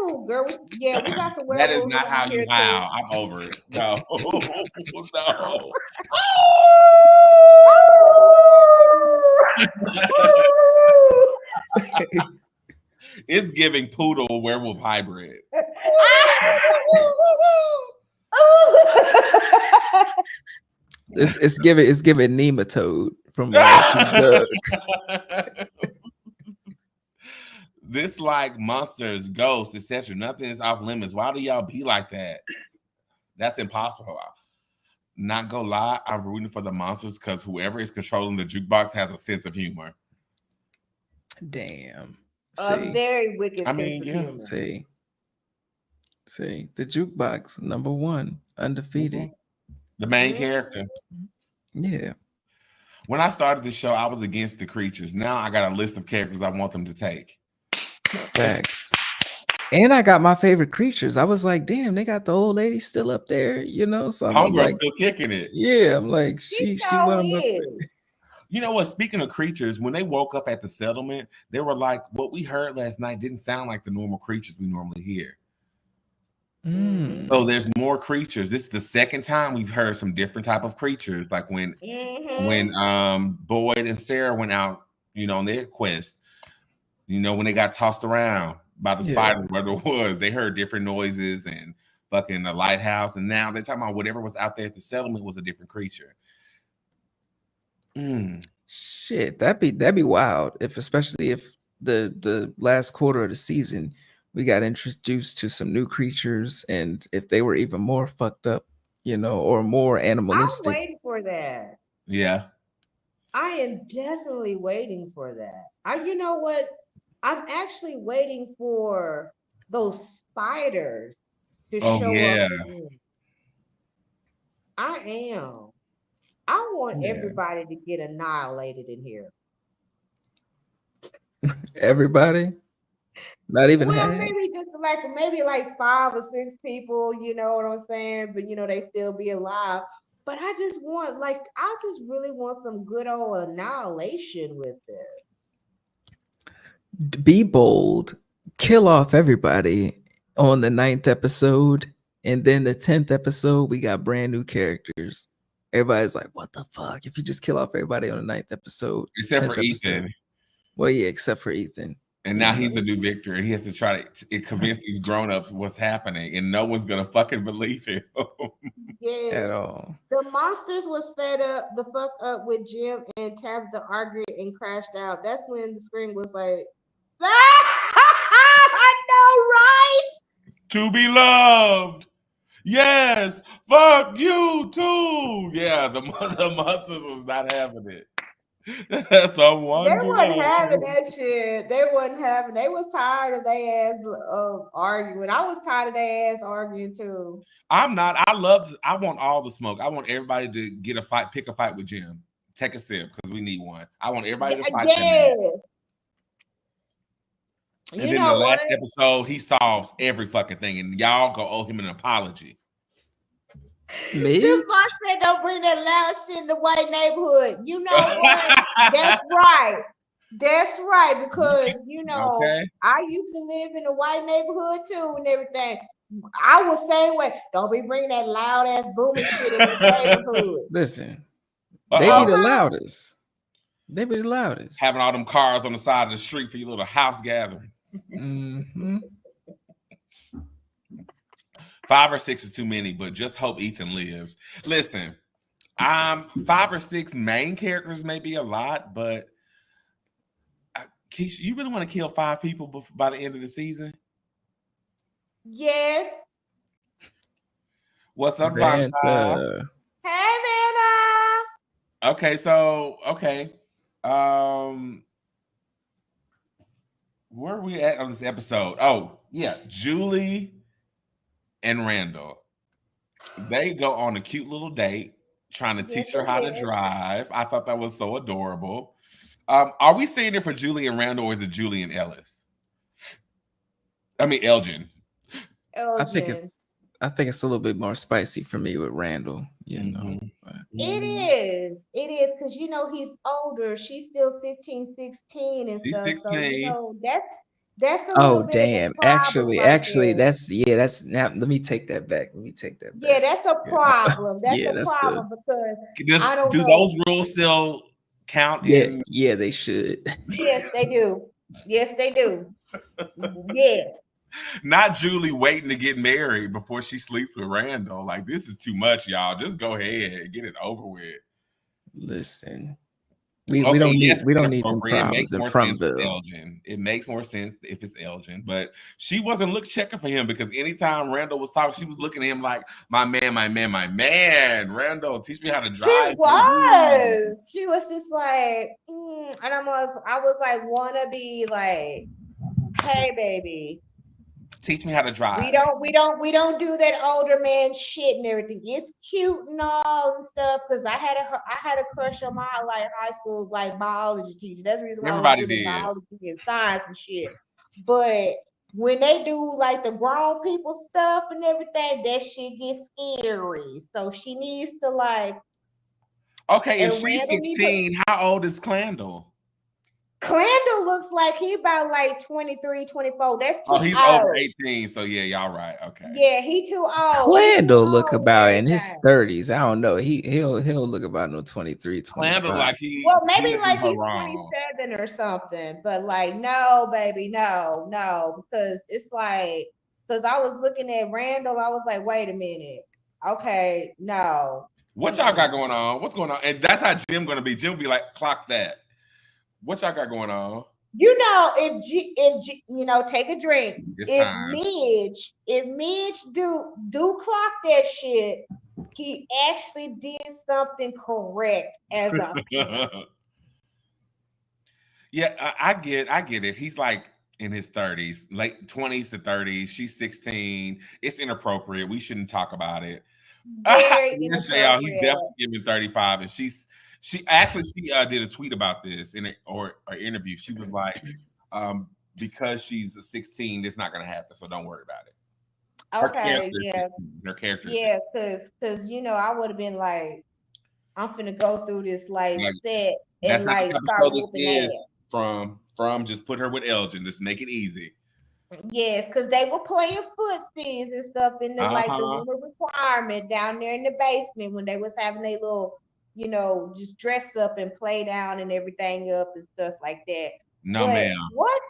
woo. Girl, yeah, we got some werewolves. That is not how you howl. I'm over it. No. No. It's giving poodle werewolf hybrid. It's giving nematode from Doug. This like monsters, ghosts, etc. Nothing is off limits. Why do y'all be like that? That's impossible. Not gonna lie, I'm rooting for the monsters because whoever is controlling the jukebox has a sense of humor. Damn. A very wicked sense of humor. See, the jukebox, number 1, undefeated. The main character. Yeah. When I started the show, I was against the creatures. Now I got a list of characters I want them to take. Facts. And I got my favorite creatures. I was like, damn, they got the old lady still up there, So I'm like, still kicking it. Yeah, I'm like, she went up there. You know what? Speaking of creatures, when they woke up at the settlement, they were like, what we heard last night didn't sound like the normal creatures we normally hear. So there's more creatures. This is the second time we've heard some different type of creatures. Like when Boyd and Sarah went out, on their quest, when they got tossed around by the spiders, where it was, they heard different noises and fucking a lighthouse. And now they're talking about whatever was out there at the settlement was a different creature. Shit, that'd be wild. Especially if the last quarter of the season we got introduced to some new creatures, and if they were even more fucked up, or more animalistic. I'm waiting for that. Yeah. I am definitely waiting for that. You know what? I'm actually waiting for those spiders to show up. I am. I want everybody to get annihilated in here. Everybody? Not even maybe just like 5 or 6 people, you know what I'm saying? But they still be alive. But I just really want some good old annihilation with this. Be bold, kill off everybody on the 9th episode, and then the 10th episode we got brand new characters. Everybody's like, what the fuck? If you just kill off everybody on the 9th episode. Except for Ethan. Well, yeah, except for Ethan. And now he's the new victor, and he has to try to convince these grown-ups what's happening, and no one's gonna fucking believe him. Yes. At all. The monsters was fed up the fuck up with Jim and Tabitha argued and crashed out. That's when the screen was like, I know, right? To be loved. Yes, fuck you too. Yeah, the monsters was not having it. That's a wonder. They wasn't having that shit. They was tired of their ass arguing. I was tired of their ass arguing too. I'm not. I want all the smoke. I want everybody to get a fight, pick a fight with Jim. Take a sip because we need one. I want everybody to fight. Yes. And then the last episode, he solves every fucking thing, and y'all go owe him an apology. Me? This boss said don't bring that loud shit in the white neighborhood. You know what? That's right. That's right. Because I used to live in a white neighborhood too and everything. I was saying, don't be bringing that loud ass booming shit in the neighborhood. Listen, they be the loudest. They be the loudest. Having all them cars on the side of the street for your little house gathering. Mm-hmm. 5 or 6 is too many, but just hope Ethan lives. Listen, 5 or 6 main characters may be a lot, but Keisha, you really want to kill 5 people by the end of the season? Yes. What's up, Vanta. Vanta? Hey, Vanna. Okay, so where are we at on this episode? Oh, yeah, Julie and Randall. They go on a cute little date trying to teach her how to drive. I thought that was so adorable. Are we saying it for Julie and Randall, or is it Julie and Ellis? I mean Elgin. I think it's a little bit more spicy for me with Randall, you know. It is because he's older. She's still 15, 16 and He's stuff. 16. So that's a little bit damn. of a problem Actually, there. that's now let me take that back. Yeah, that's a problem. That's Yeah, a that's problem because I don't do know. those rules still count? Yeah, they should. Yes, they do. Yes, they do. Yes. Not Julie waiting to get married before she sleeps with Randall. Like, this is too much, y'all. Just go ahead and get it over with. Listen, we don't need them problems in Plumville. It makes more sense if it's Elgin, but she wasn't checking for him because anytime Randall was talking, she was looking at him like, my man. Randall, teach me how to drive. She was just like, and I was like, wanna be like, hey, baby. Teach me how to drive. We don't do that older man shit and everything. It's cute and all and stuff. Because I had a crush on my high school biology teacher. That's the reason why everybody I was did biology and science and shit. But when they do the grown people stuff and everything, that shit gets scary. So she needs to Okay, if she's 16, how old is Clandle? Clandle looks like he about 23, 24. That's too old. He's over 18, so yeah, y'all right. Okay. Yeah, he too old. Clandle look about in his 30s. I don't know. He'll look about 23, 25. Clandle maybe he's 27 or something. But no, baby, no. Because it's because I was looking at Randall, I was like, wait a minute. Okay, no. What y'all got going on? What's going on? And that's how Jim gonna be. Jim will be like, clock that. What y'all got going on? If take a drink. If Midge do clock that shit, he actually did something correct as a Yeah, I get it. He's in his 30s, late 20s to 30s. She's 16. It's inappropriate. We shouldn't talk about it. He's definitely giving 35, and she did a tweet about this or interview. She was like, because she's 16, it's not going to happen, so don't worry about it. Okay, her character. Yeah, because I would have been like, I'm finna go through this set and start whooping ass. From just put her with Elgin, just make it easy. Yes, because they were playing footsies and stuff in the the room of requirement down there in the basement when they was having a little, just dress up and play down and everything up and stuff like that. No, ma'am. What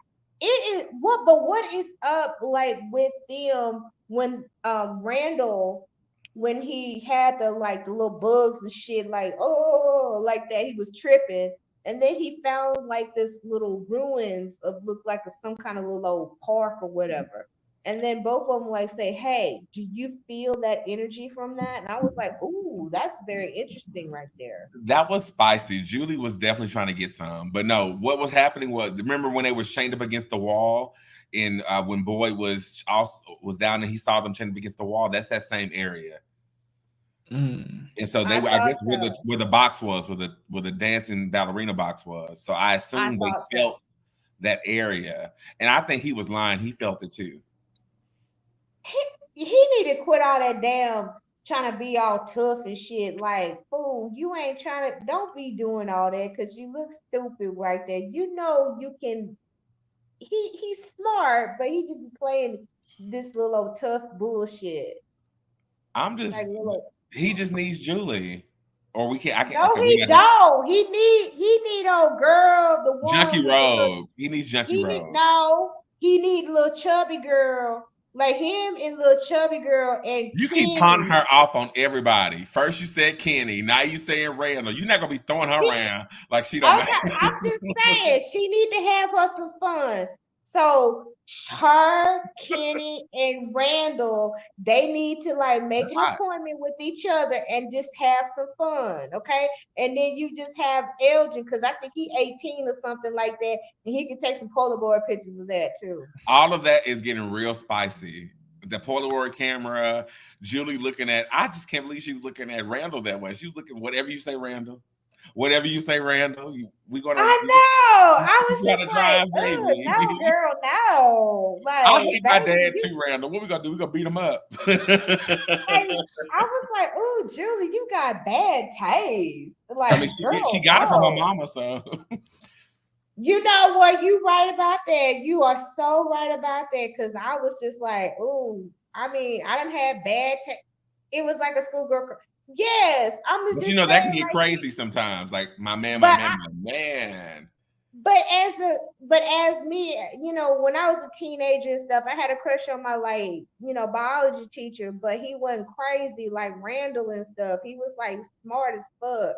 is up with them when Randall, when he had the little bugs and shit like that, he was tripping. And then he found this little ruins of look like some kind of little old park or whatever. And then both of them say, hey, do you feel that energy from that? And I was like, ooh, that's very interesting right there. That was spicy. Julie was definitely trying to get some. But no, what was happening was, remember when they were chained up against the wall and when Boyd was down and he saw them chained up against the wall? That's that same area. And so they were, I guess, where the box was, where the dancing ballerina box was. So I assume they felt that area. And I think he was lying. He felt it too. He need to quit all that damn trying to be all tough and shit. Fool, you ain't trying to, don't be doing all that because you look stupid right there. You can, he's smart, but he just be playing this little old tough bullshit. I'm just, he just needs Julie. Or we can't. I can't. No, he don't. He need old girl. The one Junkie Rogue. He needs Junkie Rogue. No, he need little chubby girl Like him and little chubby girl and You keep Kenny. pawning her off on everybody. First you said Kenny, now you saying Randall. You're not gonna be throwing her around like she don't Okay, matter. I'm just saying she need to have her some fun. So her, Kenny, and Randall, they need to like make That's an hot. appointment with each other and just have some fun, okay? And then you just have Elgin, because I think he 18 or something like that, and he can take some Polaroid pictures of that too. All of that is getting real spicy. The Polaroid camera, Julie looking at, I just can't believe she was looking at Randall that way. She was looking, whatever you say, Randall. Whatever you say, Randall. We gonna I know. I was you gotta just like, drive, baby. no, girl, no. I Like, hate my baby, dad you too, Randall. What we gonna do? We gonna beat him up. like, I was like, oh, Julie, you got bad taste. Like, I mean, girl, she got it from her no. mama, so You know what? You right about that. You are so right about that. Cause I was just like, oh, I mean, I done had bad taste. It was like a schoolgirl. Yes, I'm but just you know that can saying, get like, crazy sometimes. Like my man, but man. but as me, you know, when I was a teenager and stuff, I had a crush on my like, you know, biology teacher, but he wasn't crazy like Randall and stuff. He was like smart as fuck.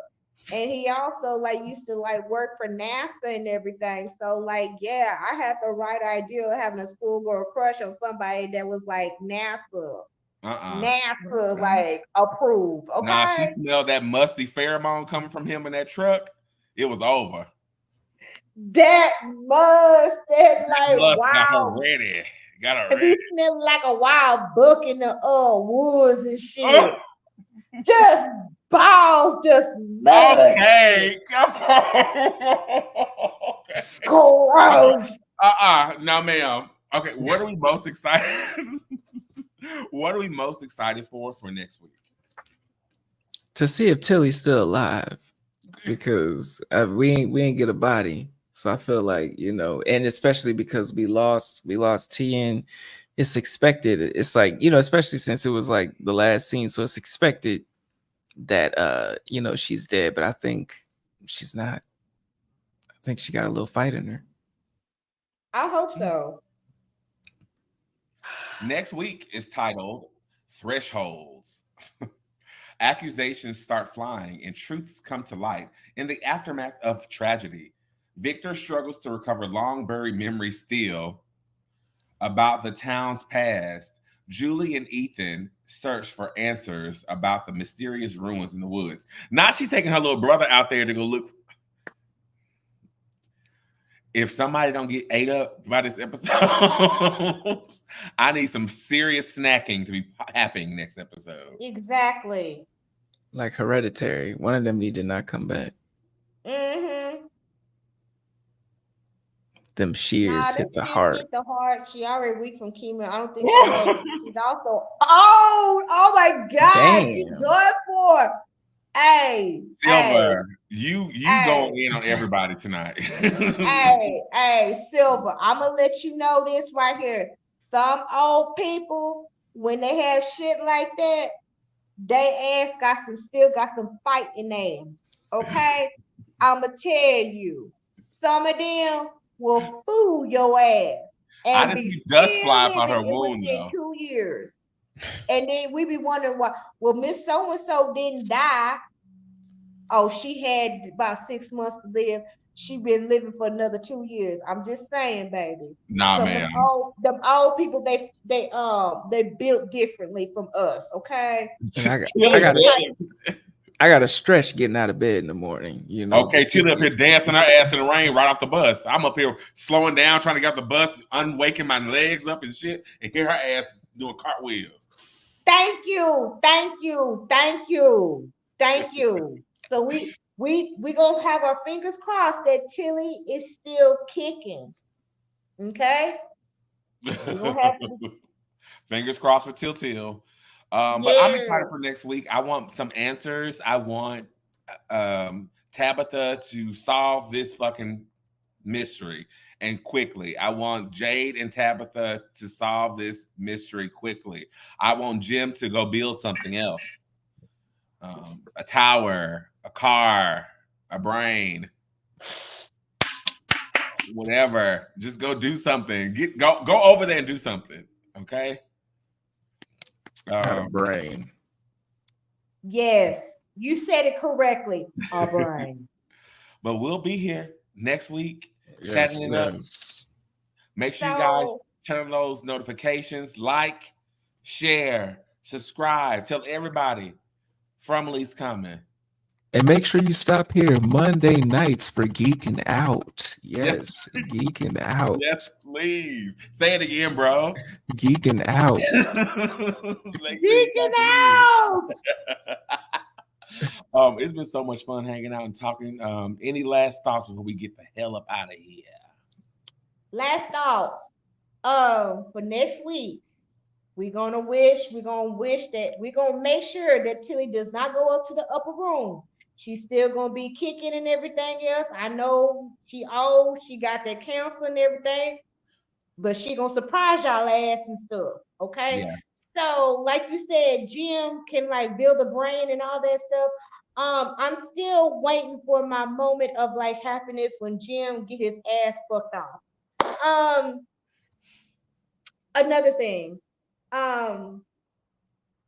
And he also like used to like work for NASA and everything. So like, yeah, I had the right idea of having a schoolgirl crush on somebody that was like NASA like approved. Nah, she Okay. smelled that musty pheromone coming from him in that truck. It was over. That like Must got her wow. ready. Got her If ready. he smelled like a wild buck in the woods and shit. Oh, Just balls, just mud. okay. Okay. Gross. No, ma'am. Okay, what are we most excited? What are we most excited for next week? To see if Tilly's still alive, because we ain't get a body. So I feel like, you know, and especially because we lost Tien, it's expected. It's like, you know, especially since it was like the last scene, so it's expected that you know, she's dead. But I think she's not. I think she got a little fight in her. I hope so. Next week is titled Thresholds. Accusations start flying and truths come to light in the aftermath of tragedy. Victor struggles to recover long buried memories still about the town's past. Julie and Ethan search for answers about the mysterious ruins in the woods. Now she's taking her little brother out there to go look. If somebody don't get ate up by this episode, I need some serious snacking to be happening next episode. Exactly. Like Hereditary, one of them need to not come back. Mm-hmm. Them shears hit the heart. Hit the heart. She already weak from chemo. I don't think she's also. Oh my God! She's good for. Hey, Silver, you going in on everybody tonight. hey, Silver, I'm gonna let you know this right here. Some old people, when they have shit like that, they ass still got some fight in them. Okay, I'ma tell you, some of them will fool your ass and I just be see dust fly still up on her living wound within though. 2 years. And then we be wondering why. Well, Miss So and So didn't die. Oh, she had about 6 months to live. She been living for another 2 years. I'm just saying, baby. Nah, so man. Them old people, they built differently from us. Okay. I got a stretch getting out of bed in the morning. You know. Okay, Tilly up here dancing her ass in the rain right off the bus. I'm up here slowing down, trying to get off the bus, unwaking my legs up and shit, and hear her ass doing cartwheels. Thank you. So we gonna have our fingers crossed that Tilly is still kicking. Okay. Fingers crossed for Till. But I'm excited for next week. I want some answers. I want Tabitha to solve this fucking mystery and quickly. I want Jade and Tabitha to solve this mystery quickly. I want Jim to go build something else. A tower, a car, a brain, whatever. Just go do something. Go over there and do something. Okay. Got a brain. Yes, you said it correctly. A brain. But we'll be here next week, Yes, chatting it up. yes. Make sure you guys So- turn on those notifications, like, share, subscribe, tell everybody Frumely's coming. And make sure you stop here Monday nights for Geeking Out. Yes, Geeking Out. Yes, please. Say it again, bro. Geeking Out. Geeking out. It's been so much fun hanging out and talking. Any last thoughts before we get the hell up out of here? Last thoughts. For next week, we're gonna make sure that Tilly does not go up to the upper room. She's still gonna be kicking and everything else. I know she got that counsel and everything, but she gonna surprise y'all ass and stuff. Okay. Yeah. So, like you said, Jim can like build a brain and all that stuff. I'm still waiting for my moment of like happiness when Jim get his ass fucked off. Another thing,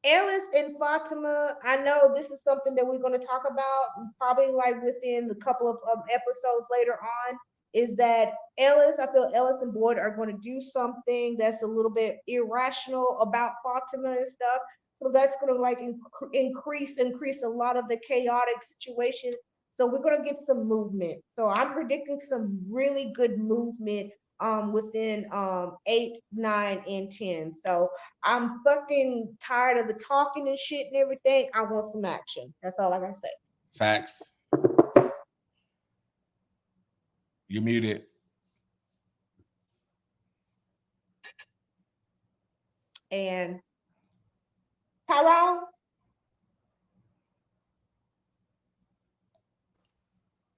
Ellis and Fatima, I know this is something that we're going to talk about probably like within a couple of episodes later on, is that I feel Ellis and Boyd are going to do something that's a little bit irrational about Fatima and stuff. So that's going to like increase a lot of the chaotic situation. So we're going to get some movement. So I'm predicting some really good movement within 8, 9, and 10. So I'm fucking tired of the talking and shit and everything. I want some action. That's all I gotta say. Facts. You're muted. And Tyrone?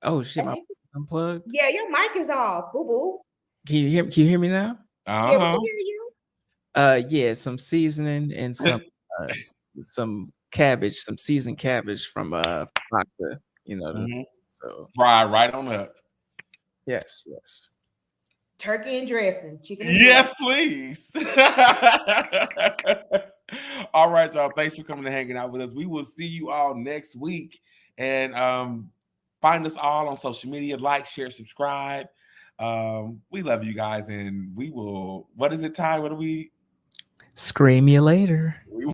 Oh shit, my unplugged. Yeah, your mic is off. Boo boo. Can you hear me now? Yeah, we can hear you. Yeah, some seasoning and some cabbage, some seasoned cabbage from Proctor, so Fry right on up. yes. Turkey and dressing. Chicken and Yes, please. All right, y'all. Thanks for coming and hanging out with us. We will see you all next week. And find us all on social media. Like, share, subscribe. We love you guys. And we will, what is it, Ty? What do we? Scream you later.